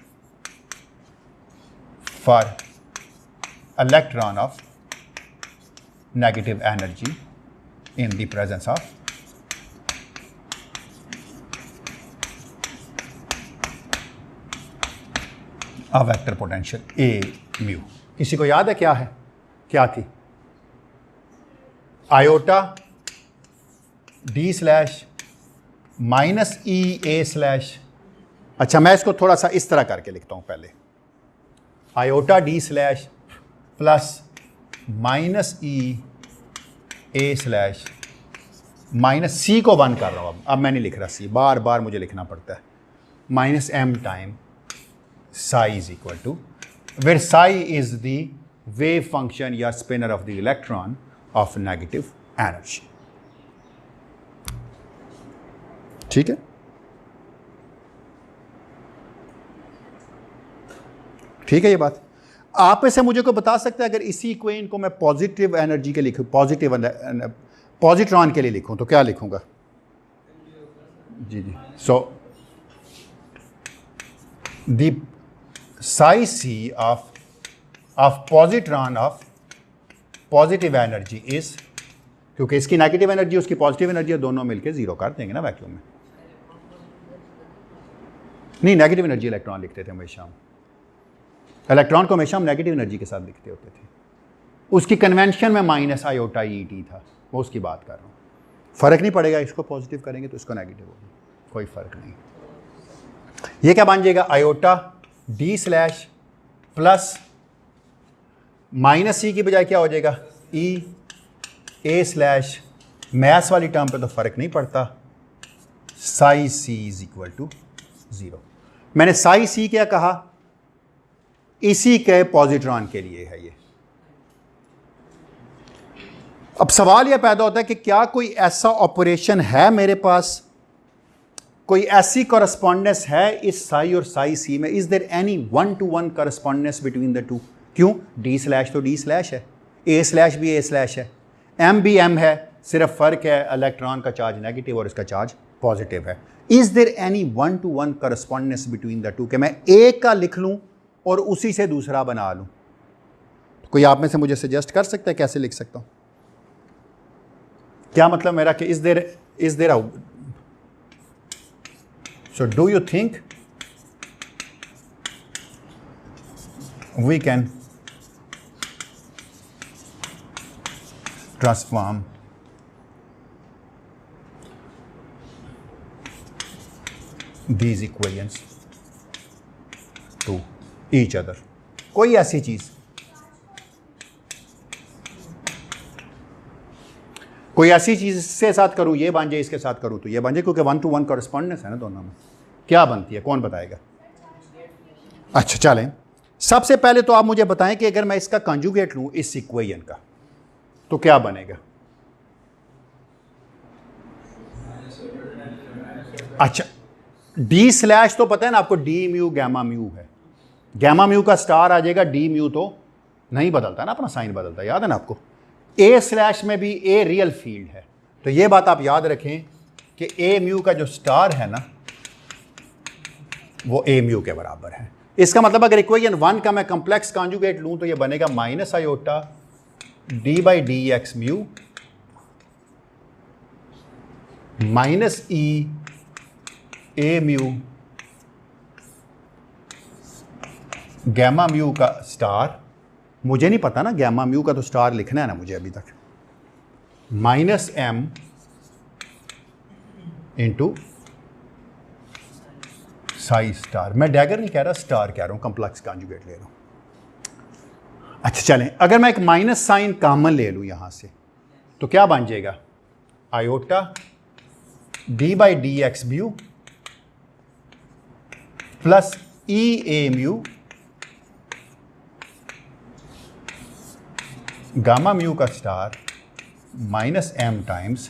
for electron of negative energy in the presence of a vector potential A mu. किसी को याद है क्या है, क्या थी? Iota D/, minus E A slash, अच्छा मैं इसको थोड़ा सा इस तरह करके लिखता हूँ पहले, iota D slash plus minus ई ए स्लैश माइनस सी को 1 कर रहा हूँ, अब मैं नहीं लिख रहा सी, बार बार मुझे लिखना पड़ता है, minus m time psi is equal to, where psi is the wave function या spinor of the electron of negative energy. ठीक है, ठीक है ये बात। आप में से मुझे को बता सकते हैं अगर इसी इक्वेशन को मैं पॉजिटिव एनर्जी के लिखूं, पॉजिट्रॉन के लिए लिखूं तो क्या लिखूंगा? जी जी, so the psi c of positron of positive energy is, क्योंकि इसकी नेगेटिव एनर्जी उसकी पॉजिटिव एनर्जी दोनों मिलकर 0 कर देंगे ना वैक्यूम में। नहीं, नेगेटिव एनर्जी इलेक्ट्रॉन लिखते थे हमेशा हम, इलेक्ट्रॉन को हमेशा हम नेगेटिव एनर्जी के साथ लिखते होते थे। उसकी कन्वेंशन में माइनस आयोटा ई टी था, वो उसकी बात कर रहा हूँ। फ़र्क नहीं पड़ेगा, इसको पॉजिटिव करेंगे तो इसको नेगेटिव होगा, कोई फ़र्क नहीं। ये क्या बन जाएगा? Iota D slash plus minus c की बजाय क्या हो जाएगा? ई ए स्लैश, मैथ्स वाली टर्म पे तो फ़र्क नहीं पड़ता, psi c is equal to 0। मैंने साई सी क्या कहा? इसी के पॉजिट्रॉन के लिए है ये। अब सवाल यह पैदा होता है कि क्या कोई ऐसा ऑपरेशन है मेरे पास, कोई ऐसी कॉरस्पॉन्डेंस है इस साई और साई सी में? Is there any 1-to-1 correspondence between the two? क्यों? डी स्लैश तो डी स्लैश है, ए स्लैश भी ए स्लैश है, एम भी एम है, सिर्फ फ़र्क है इलेक्ट्रॉन का चार्ज नेगेटिव और इसका चार्ज पॉजिटिव है। Is there any 1-to-1 correspondence between the two? कि मैं एक का लिख लूँ और उसी से दूसरा बना लूँ? कोई आप में से मुझे सजेस्ट कर सकता है कैसे लिख सकता हूँ? क्या मतलब मेरा कि is there a, so do you think we can transform these equations to each other? कोई ऐसी चीज, कोई ऐसी चीज इसके साथ करूं ये बन जाए, इसके साथ करूं तो ये बन जाए, क्योंकि 1-to-1 कॉरस्पॉन्डेंस है ना दोनों में। क्या बनती है, कौन बताएगा? अच्छा चलें, सबसे पहले तो आप मुझे बताएं कि अगर मैं इसका कंजुगेट लूं इस इक्वेशन का तो क्या बनेगा? अच्छा, डी स्लैश तो पता है ना आपको, डी म्यू गैमा म्यू है, गैमा म्यू का स्टार आ जाएगा, डी म्यू तो नहीं बदलता ना, अपना साइन बदलता है, याद है ना आपको। ए स्लैश में भी ए रियल फील्ड है, तो ये बात आप याद रखें कि ए म्यू का जो स्टार है ना वो ए म्यू के बराबर है। इसका मतलब अगर इक्वेशन 1 का मैं कॉम्प्लेक्स कॉन्जुगेट लूं तो ये बनेगा minus iota D by D x mu minus E A mu gamma mu का स्टार, मुझे नहीं पता ना गैमा म्यू का तो स्टार लिखना है ना मुझे अभी तक, minus M into psi star. मैं डैगर नहीं कह रहा, स्टार कह रहा हूं, कॉम्प्लेक्स कॉन्जुगेट ले रहा हूं। अच्छा चलें, अगर मैं एक माइनस साइन कॉमन ले लूं यहां से तो क्या बन जाएगा? Iota D by D x mu plus E A mu gamma mu का स्टार माइनस एम टाइम्स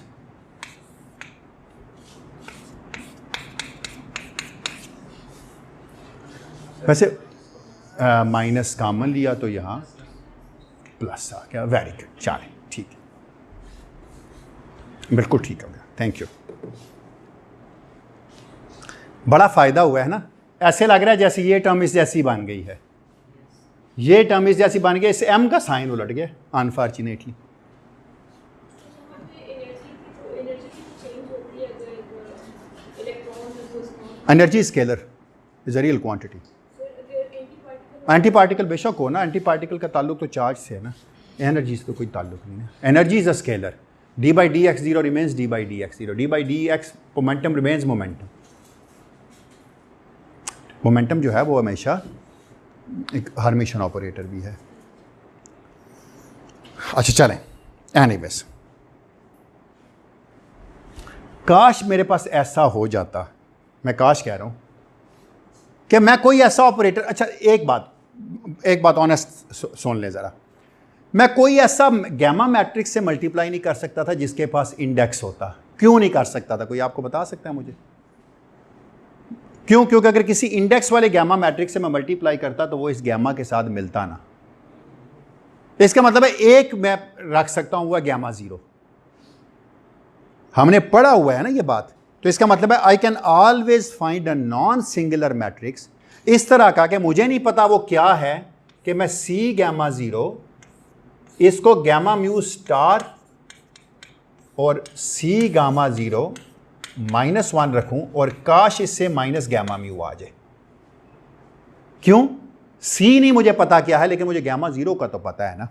वैसे माइनस कॉमन लिया तो यहाँ प्लस आ गया। वेरी गुड, चलें ठीक है, बिल्कुल ठीक हो गया, थैंक यू। बड़ा फ़ायदा हुआ है ना, ऐसे लग रहा है जैसे ये टर्म इस जैसी बन गई है, ये टर्म इस जैसी बन गई, इस एम का साइन उलट गया unfortunately. Energy scalar is a real quantity. Anti particle बेशक हो ना, एंटी पार्टिकल का ताल्लुक तो चार्ज से है ना, एनर्जी से तो कोई ताल्लुक नहीं है। Energy is a scalar, D by D x zero remains D by D x zero, D by D x momentum remains momentum. Momentum जो है वो हमेशा एक हर्मिशन ऑपरेटर भी है। अच्छा चलें, एनीवेज, काश मेरे पास ऐसा हो जाता, मैं काश कह रहा हूँ कि मैं कोई ऐसा ऑपरेटर, अच्छा एक बात ऑनेस्ट सुन ले ज़रा, मैं कोई ऐसा गैमा मैट्रिक्स से मल्टीप्लाई नहीं कर सकता था जिसके पास इंडेक्स होता। क्यों नहीं कर सकता था? कोई आपको बता सकता है मुझे क्यों? क्योंकि अगर किसी इंडेक्स वाले गैमा मैट्रिक्स से मैं मल्टीप्लाई करता तो वो इस गैमा के साथ मिलता ना। इसका मतलब है एक मैं रख सकता हूं, हुआ गैमा जीरो। हमने पढ़ा हुआ है ना ये बात, तो इसका मतलब है I can always find a non singular matrix इस तरह का कि मुझे नहीं पता वो क्या है, कि मैं सी गैमा जीरो इसको गैमा म्यू स्टार और सी गामा जीरो -1 रखूं और काश इससे माइनस गैमा म्यू आ जाए। क्यों? सी नहीं मुझे पता क्या है, लेकिन मुझे गैमा जीरो का तो पता है ना।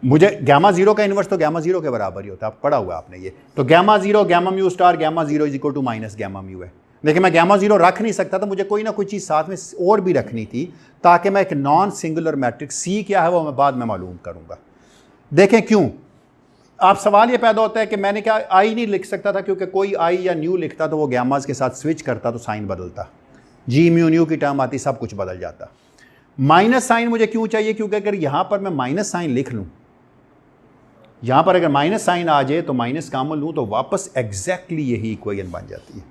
मुझे गैमा जीरो का इन्वर्स तो गैमा जीरो के बराबर ही होता है, पढ़ा हुआ आपने ये। तो gamma zero gamma mu star gamma zero is equal to minus gamma mu है। लेकिन मैं गैमा जीरो रख नहीं सकता, तो मुझे कोई ना कोई चीज़ साथ में और भी रखनी थी ताकि मैं एक नॉन सिंगुलर मैट्रिक्स सी क्या है वो मैं बाद में मालूम करूंगा। देखें क्यों। आप सवाल ये पैदा होता है कि मैंने क्या आई नहीं लिख सकता था, क्योंकि कोई आई या न्यू लिखता तो वो गैमाज के साथ स्विच करता तो साइन बदलता, जी म्यू न्यू की टर्म आती, सब कुछ बदल जाता। माइनस साइन मुझे क्यों चाहिए? क्योंकि अगर यहां पर मैं माइनस साइन लिख लूं, यहां पर अगर माइनस साइन आ जाए तो माइनस कॉमन लूं तो वापस एग्जैक्टली यही इक्वेशन बन जाती है।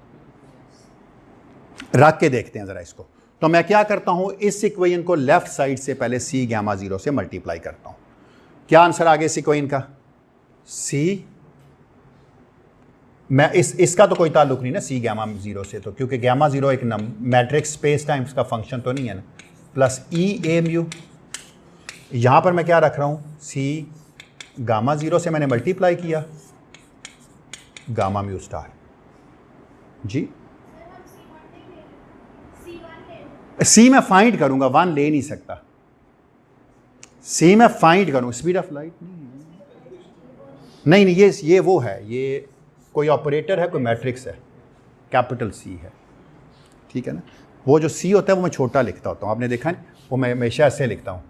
रख के देखते हैं जरा इसको। तो मैं क्या करता हूं, इस इक्वेशन को लेफ्ट साइड से पहले सी गैमा जीरो से मल्टीप्लाई करता हूं। क्या आंसर आ गया इस इक्वेशन का? सी। मैं इसका तो कोई ताल्लुक नहीं ना सी गैमा जीरो से, तो क्योंकि गैमा जीरो एक मैट्रिक्स स्पेस टाइम्स का फंक्शन तो नहीं है ना, प्लस ई ए म्यू। यहां पर मैं क्या रख रहा हूं, सी गामा जीरो से मैंने मल्टीप्लाई किया गामा म्यू स्टार। जी सी मैं फाइंड करूंगा, 1 ले नहीं सकता। सी मैं फाइंड करूंगा, स्पीड ऑफ लाइट नहीं, ये वो है, ये कोई ऑपरेटर है, कोई मैट्रिक्स है, कैपिटल सी है, ठीक है ना। वो जो सी होता है वो मैं छोटा लिखता होता हूँ, आपने देखा है, वो मैं हमेशा ऐसे लिखता हूँ,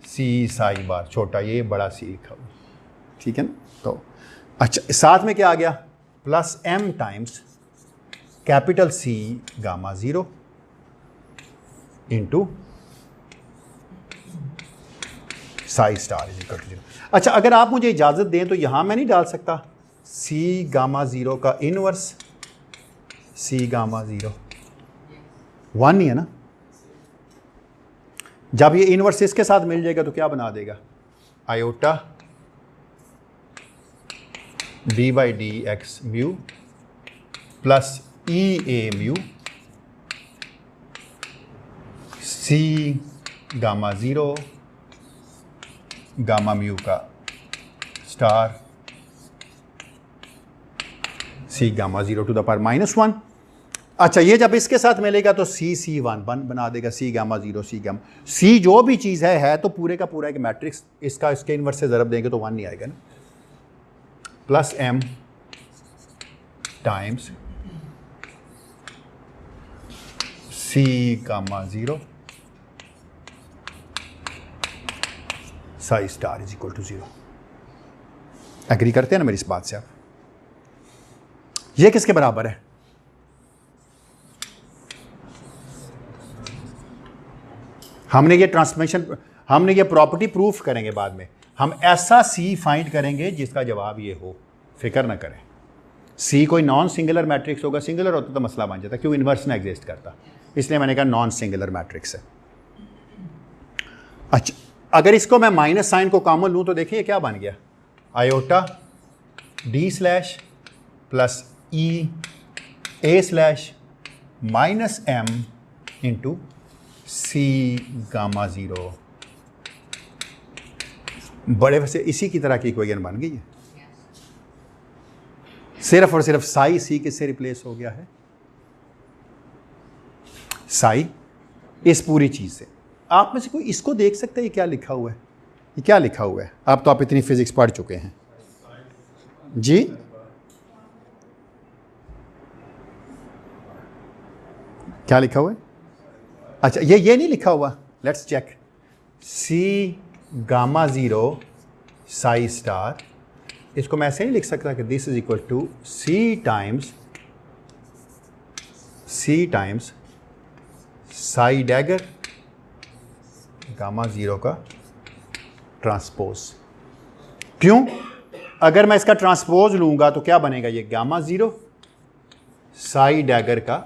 सी साई बार छोटा, ये बड़ा सी लिखा हुआ, ठीक है ना। तो अच्छा, साथ में क्या आ गया, plus M times capital C gamma zero into psi star is equal to zero. अच्छा, अगर आप मुझे इजाज़त दें तो यहां मैं नहीं डाल सकता सी गामा जीरो का इनवर्स सी गामा जीरो 1 नहीं है ना। जब ये इनवर्स इसके साथ मिल जाएगा तो क्या बना देगा, iota D by D x mu plus E A mu c gamma zero gamma mu का star C gamma zero to the power -1। अच्छा, ये जब इसके साथ मिलेगा तो सी 1 बना देगा, सी गामा जीरो सी गामा, सी जो भी चीज़ है तो पूरे का पूरा एक मैट्रिक्स, इसका इसके इनवर्स से ज़रब देंगे तो 1 नहीं आएगा ना। Plus M times C gamma zero psi star is equal to 0। Agree करते हैं ना मेरी इस बात से आप? ये किसके बराबर है? हमने ये ट्रांसफॉर्मेशन, हमने ये प्रॉपर्टी प्रूफ करेंगे बाद में। हम ऐसा सी फाइंड करेंगे जिसका जवाब ये हो, फिक्र ना करें। सी कोई नॉन सिंगुलर मैट्रिक्स होगा, सिंगुलर होता तो मसला बन जाता, क्यों इन्वर्स ना एग्जिस्ट करता, इसलिए मैंने कहा नॉन सिंगुलर मैट्रिक्स है। अच्छा, अगर इसको मैं माइनस साइन को कॉमन लूँ तो देखिए क्या बन गया, आयोटा डी स्लैश प्लस ई ए slash minus M into C gamma zero. बड़े वैसे इसी की तरह की इक्वेशन बन गई है, सिर्फ और सिर्फ साई सी किससे रिप्लेस हो गया है, साई इस पूरी चीज़ से। आप में से कोई इसको देख सकते हैं ये क्या लिखा हुआ है, ये क्या लिखा हुआ है? आप तो आप इतनी फिजिक्स पढ़ चुके हैं। जी क्या लिखा हुआ है? अच्छा ये नहीं लिखा हुआ, let's check. C gamma zero psi star, इसको मैं ऐसे नहीं लिख सकता कि this is equal to C times psi dagger gamma zero का ट्रांसपोज। क्यों? अगर मैं इसका ट्रांसपोज लूँगा तो क्या बनेगा? ये गामा ज़ीरो साई डैगर का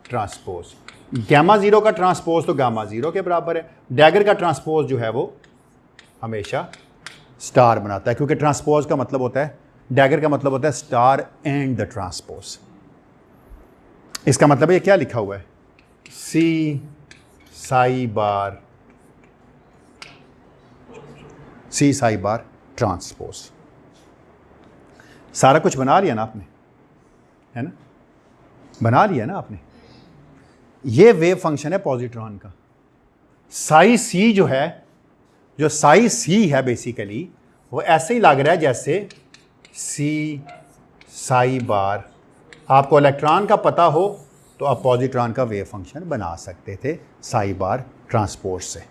ट्रांसपोज। गामा ज़ीरो का ट्रांसपोज तो गामा ज़ीरो के बराबर है, डैगर का ट्रांसपोज जो है वो हमेशा स्टार बनाता है, क्योंकि ट्रांसपोज का मतलब होता है, डैगर का मतलब होता है स्टार एंड द ट्रांसपोज। इसका मतलब ये क्या लिखा हुआ है? सी साई बार ट्रांसपोज। सारा कुछ बना लिया ना आपने, है ना? बना लिया ना आपने। ये वेव फंक्शन है पॉजिट्रॉन का। साई सी जो है, जो साई सी है बेसिकली, वो ऐसे ही लग रहा है जैसे सी साई बार। आपको इलेक्ट्रॉन का पता हो तो आप पॉजिट्रॉन का वेव फंक्शन बना सकते थे साई बार ट्रांसपोज से।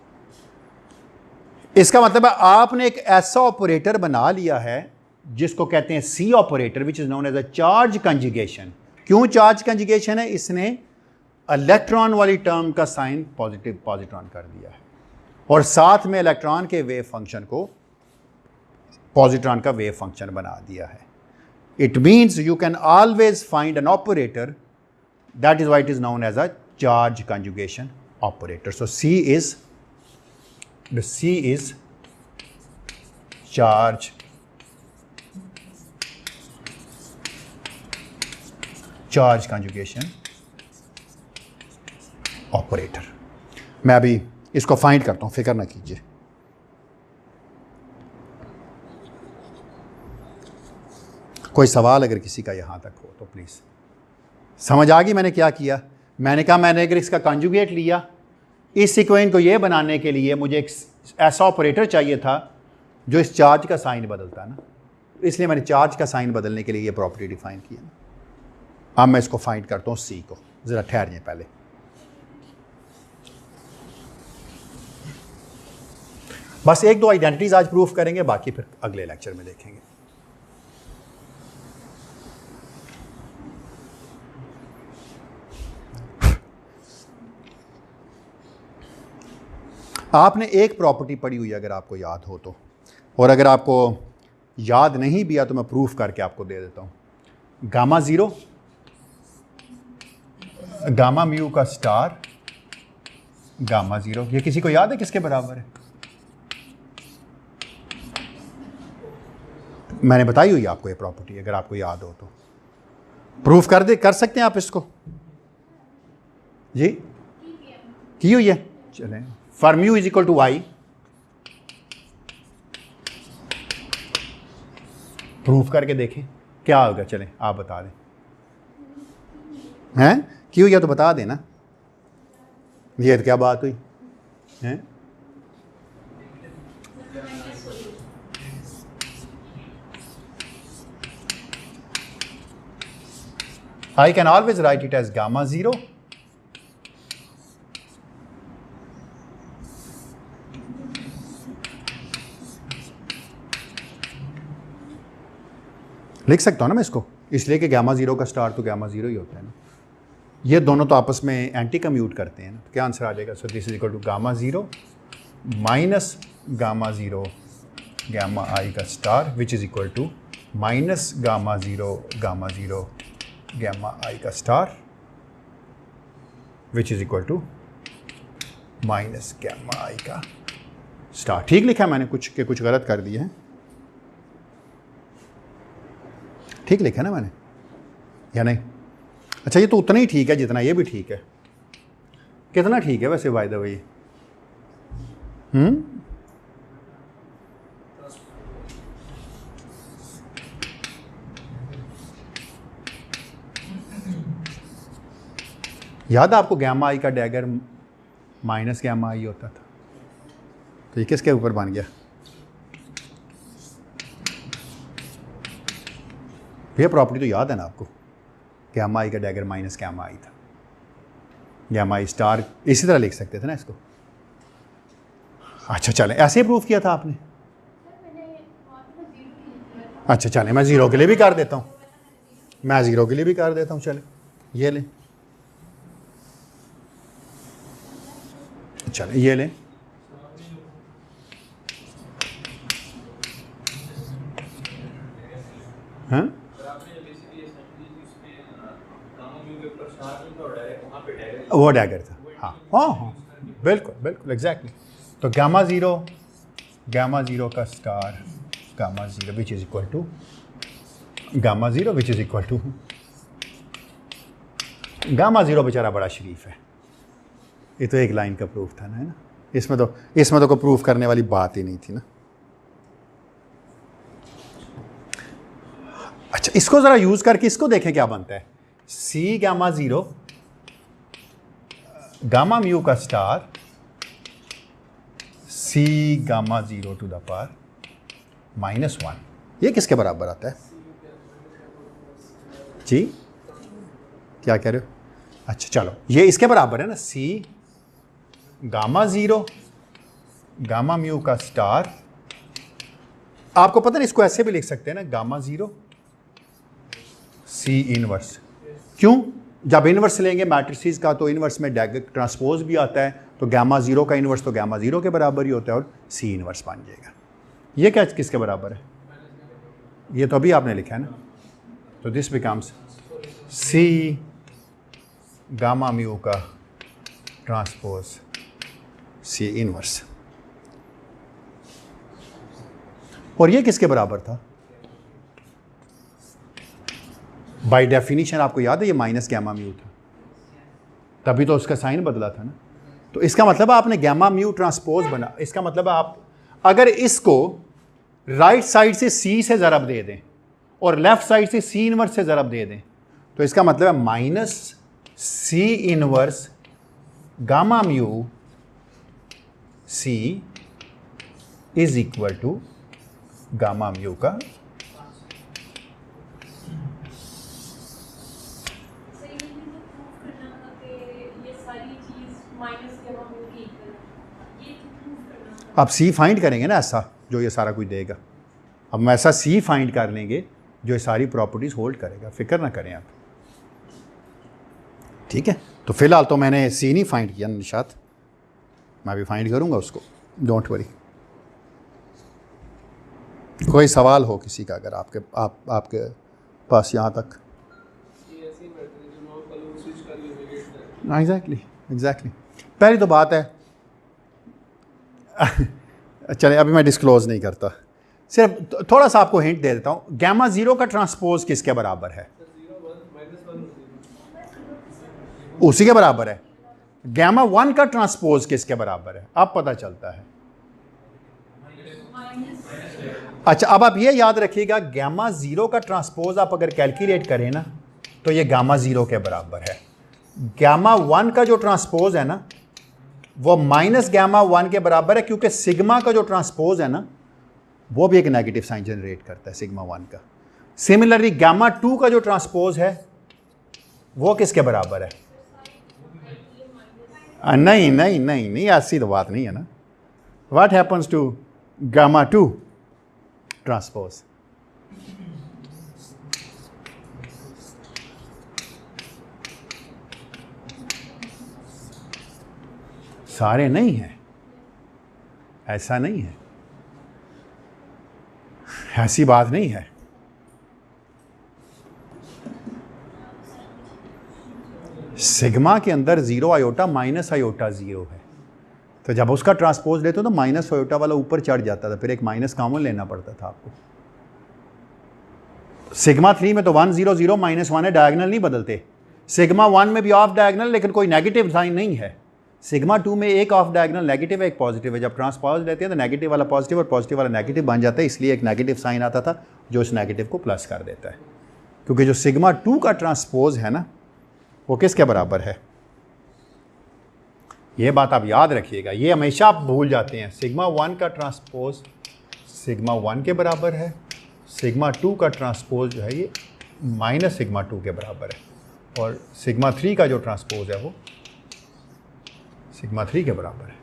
इसका मतलब है आपने एक ऐसा ऑपरेटर बना लिया है जिसको कहते हैं C operator, which is known as a charge conjugation. क्यों चार्ज कंजुगेशन है? इसने इलेक्ट्रॉन वाली टर्म का साइन पॉजिटिव पॉजिट्रॉन कर दिया है और साथ में इलेक्ट्रॉन के वेव फंक्शन को पॉजिट्रॉन का वेव फंक्शन बना दिया है। It means you can always find an operator, that is why it is known as a charge conjugation operator. So C is charge conjugation operator. मैं अभी इसको find करता हूं, फिक्र ना कीजिए। कोई सवाल अगर किसी का यहां तक हो तो प्लीज। समझ आ गई मैंने क्या किया? मैंने कहा मैंने अगर इसका कॉन्जुगेट लिया, इस सीक्वेंस को ये बनाने के लिए मुझे एक ऐसा ऑपरेटर चाहिए था जो इस चार्ज का साइन बदलता है ना, इसलिए मैंने चार्ज का साइन बदलने के लिए ये प्रॉपर्टी डिफाइन किया ना। अब मैं इसको फाइंड करता हूँ सी को, ज़रा ठहरिए पहले। बस एक दो आइडेंटिटीज आज प्रूफ करेंगे, बाकी फिर अगले लेक्चर में देखेंगे। आपने एक प्रॉपर्टी पढ़ी हुई है अगर आपको याद हो तो, और अगर आपको याद नहीं भी है तो मैं प्रूफ करके आपको दे देता हूँ। गामा ज़ीरो गामा म्यू का स्टार गामा ज़ीरो, ये किसी को याद है किसके बराबर है? मैंने बताई हुई आपको ये प्रॉपर्टी, अगर आपको याद हो तो प्रूफ कर सकते हैं आप इसको जी? की हुई है। चलें, for mu is equal to I, proof करके देखें क्या होगा। चलें आप बता दें, हैं की हुई है तो बता देना। ये तो क्या बात हुई हैं? I can always write it as gamma 0 लिख सकता हूँ ना मैं इसको, इसलिए कि गामा 0 का स्टार तो गामा 0 ही होता है ना। ये दोनों तो आपस में एंटी कम्यूट करते हैं ना, तो क्या आंसर आ जाएगा? So this is equal to gamma 0 minus gamma 0 gamma i का star, which is equal to minus gamma 0 gamma i का star, which is equal to minus gamma i का स्टार। ठीक लिखा है मैंने? कुछ गलत कर दिया है? ठीक लिखा ना मैंने या नहीं? अच्छा, ये तो उतना ही ठीक है जितना ये भी ठीक है। कितना ठीक है वैसे बाय द वे? याद है आपको गैमा आई का डैगर माइनस गैमा आई होता था, तो ये किसके ऊपर बन गया? ये प्रॉपर्टी तो याद है ना आपको, गैमा आई का डैगर माइनस गैमा आई था, गैमा आई स्टार इसी तरह लिख सकते थे ना इसको। अच्छा चलें, ऐसे ही प्रूफ किया था आपने? अच्छा चलें, मैं ज़ीरो के लिए भी कर देता हूँ, मैं ज़ीरो के लिए भी कर देता हूँ। चलें ये लें, चलें ये लें, हाँ वो डैगर था, हाँ हाँ हाँ बिल्कुल बिल्कुल एग्जैक्टली। तो गामा ज़ीरो का star gamma zero which is equal to gamma zero which is equal to gamma zero बेचारा बड़ा शरीफ है, ये तो एक लाइन का प्रूफ था ना, है ना, इसमें तो कोई प्रूफ करने वाली बात ही नहीं थी ना। अच्छा इसको ज़रा यूज़ करके इसको देखें क्या बनता है, C gamma zero gamma mu का star C gamma zero to the power -1, ये किसके बराबर आता है जी? क्या कह रहे हो? अच्छा चलो ये इसके बराबर है ना, सी गामा ज़ीरो गामा म्यू का स्टार, आपको पता नहीं इसको ऐसे भी लिख सकते हैं ना, गामा ज़ीरो सी इनवर्स। क्यों? जब इनवर्स लेंगे मैट्रिसेस का तो इनवर्स में डैगर ट्रांसपोज भी आता है, तो गामा ज़ीरो का इनवर्स तो गामा ज़ीरो के बराबर ही होता है और सी इनवर्स बन जाएगा। ये क्या किसके बराबर है? ये तो अभी आपने लिखा है ना, तो this becomes C gamma mu का ट्रांसपोज सी इनवर्स। और ये किसके बराबर था? बाय डेफिनेशन आपको याद है ये माइनस गैमा म्यू था, तभी तो उसका साइन बदला था ना। तो इसका मतलब आपने गैमा म्यू ट्रांसपोज बना, इसका मतलब आप अगर इसको राइट साइड से सी से ज़रब दे दें और लेफ्ट साइड से सी इनवर्स से ज़रब दे दें, तो इसका मतलब है minus C inverse gamma mu C is equal to gamma mu का आप सी फाइंड करेंगे ना ऐसा जो ये सारा कुछ देगा, अब हम ऐसा सी फाइंड कर लेंगे जो ये सारी प्रॉपर्टीज़ होल्ड करेगा, फिक्र ना करें आप, ठीक है। तो फिलहाल तो मैंने सी नहीं फाइंड किया निशात, मैं भी फाइंड करूंगा उसको, डोंट वरी। कोई सवाल हो किसी का अगर आपके पास यहाँ तक? एग्जैक्टली पहली तो बात है चले अभी मैं डिस्क्लोज नहीं करता, सिर्फ थोड़ा सा आपको हिंट दे देता हूँ। गैमा ज़ीरो का ट्रांसपोज किसके बराबर है? उसी के बराबर है। गैमा 1 का ट्रांसपोज किसके बराबर है? अब पता चलता है। अच्छा अब आप ये याद रखिएगा, गैमा ज़ीरो का ट्रांसपोज आप अगर कैलकुलेट करें ना तो ये गामा ज़ीरो के बराबर है। गामा 1 का जो ट्रांसपोज है ना वो माइनस गामा 1 के बराबर है, क्योंकि सिग्मा का जो ट्रांसपोज है ना वो भी एक नेगेटिव साइन जनरेट करता है सिग्मा 1 का। सिमिलरली गामा 2 का जो ट्रांसपोज है वो किसके बराबर है? नहीं नहीं नहीं नहीं ऐसी तो बात नहीं है ना। What happens to gamma 2 transpose? सारे नहीं हैं, ऐसा नहीं है, ऐसी बात नहीं है। सिग्मा के अंदर zero iota minus iota zero है, तो जब उसका ट्रांसपोज लेते हो तो माइनस आयोटा वाला ऊपर चढ़ जाता था, फिर एक माइनस कॉमन लेना पड़ता था आपको। सिग्मा 3 में तो 1 0 0 -1 है, डायगोनल नहीं बदलते। सिग्मा 1 में भी ऑफ डायगोनल, लेकिन कोई नेगेटिव साइन नहीं है। सिग्मा 2 में एक ऑफ डायगोनल नेगेटिव है, एक पॉजिटिव है। जब ट्रांसपोज लेते हैं तो नेगेटिव वाला पॉजिटिव और पॉजिटिव वाला नेगेटिव बन जाता है, इसलिए एक नेगेटिव साइन आता था जो इस नेगेटिव को प्लस कर देता है। क्योंकि जो सिग्मा 2 का ट्रांसपोज है ना वो किसके बराबर है? ये बात आप याद रखिएगा, ये हमेशा आप भूल जाते हैं। सिग्मा 1 का ट्रांसपोज सिग्मा 1 के बराबर है, सिग्मा 2 का ट्रांसपोज जो है ये माइनस सिग्मा 2 के बराबर है, और सिग्मा 3 का जो ट्रांसपोज है वो सिग्मा 3 के बराबर है।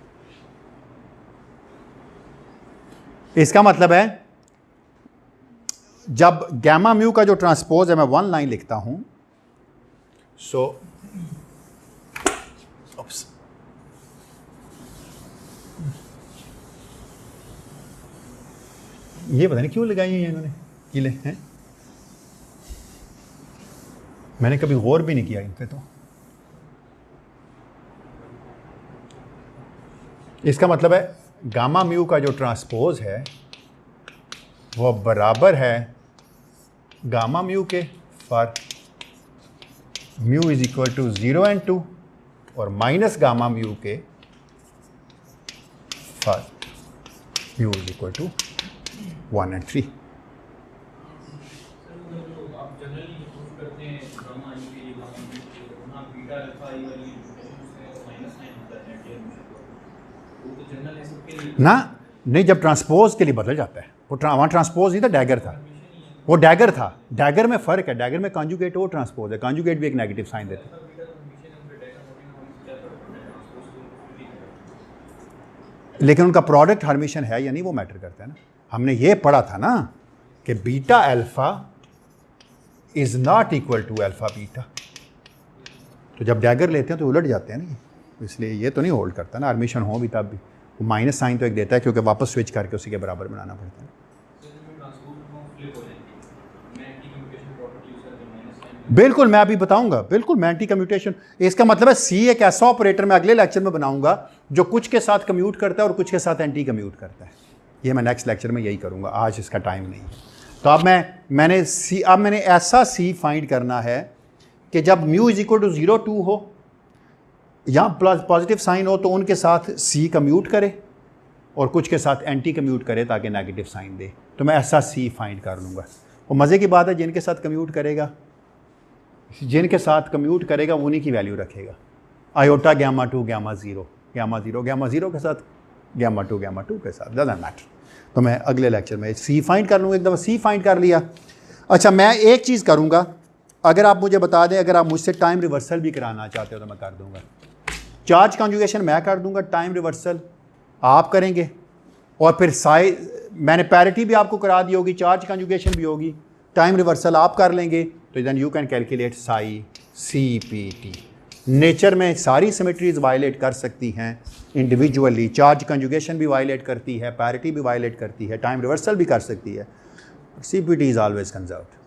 इसका मतलब है जब गैमा म्यू का जो ट्रांसपोज है, मैं 1 लाइन लिखता हूं, सो ये पता नहीं क्यों लगाई है इन्होंने कीले हैं, मैंने कभी गौर भी नहीं किया इन पे। तो इसका मतलब है गामा म्यू का जो ट्रांसपोज है वो बराबर है गामा म्यू के for mu is equal to 0 and 2 और माइनस गामा म्यू के for mu is equal to 1 and 3। ना नहीं, जब ट्रांसपोज के लिए बदल जाता है वो वहाँ ट्रांसपोज नहीं था, डैगर था, वो डैगर था। डैगर में फ़र्क है, डैगर में कॉन्जुगेट और ट्रांसपोज है, कॉन्जुगेट भी एक नेगेटिव साइन देते हैं। लेकिन उनका प्रोडक्ट हर्मिशन है या नहीं वो मैटर करता है ना। हमने ये पढ़ा था ना कि beta alpha is not equal to alpha beta, तो जब डैगर लेते हैं तो उलट जाते हैं ना, इसलिए ये तो नहीं होल्ड करता ना, हर्मिशन हो भी तब भी वो माइनस साइन तो एक देता है क्योंकि वापस स्विच करके उसी के बराबर बनाना पड़ता है। बिल्कुल, मैं अभी बताऊंगा, बिल्कुल मैं एंटी कम्यूटेशन, इसका मतलब है सी एक ऐसा ऑपरेटर मैं अगले लेक्चर में बनाऊंगा जो कुछ के साथ कम्यूट करता है और कुछ के साथ एंटी कम्यूट करता है। ये मैं नेक्स्ट लेक्चर में यही करूंगा, आज इसका टाइम नहीं है। तो अब मैंने ऐसा सी फाइंड करना है कि जब म्यू इज इक्वल टू 0 2 हो या पॉजिटिव साइन हो तो उनके साथ सी कम्यूट करे और कुछ के साथ एंटी कम्यूट करे ताकि नेगेटिव साइन दे। तो मैं ऐसा सी फाइंड कर लूँगा। और मज़े की बात है जिनके साथ कम्यूट करेगा उन्हीं की वैल्यू रखेगा। आयोटा गैमा 2 गैमा 0 के साथ गैमा 2 के साथ, डजंट मैटर। तो मैं अगले लेक्चर में सी फाइंड कर लूँगा। एक दफ़ा सी फाइंड कर लिया। अच्छा, मैं एक चीज़ करूँगा, अगर आप मुझे बता दें, अगर आप मुझसे टाइम रिवर्सल भी कराना चाहते हो तो मैं कर दूँगा। चार्ज कॉन्जुगेशन मैं कर दूँगा, टाइम रिवर्सल आप करेंगे, और फिर मैंने पैरिटी भी आपको करा दी होगी, चार्ज कॉन्जुगेशन भी होगी, टाइम रिवर्सल आप कर लेंगे। तो then you can calculate psi CPT। Nature में सारी सिमेट्रीज वायलेट कर सकती हैं इंडिविजुअली, चार्ज कॉन्जुगेशन भी वायलेट करती है, पैरिटी भी वायलेट करती है, टाइम रिवर्सल भी कर सकती है। CPT is always conserved.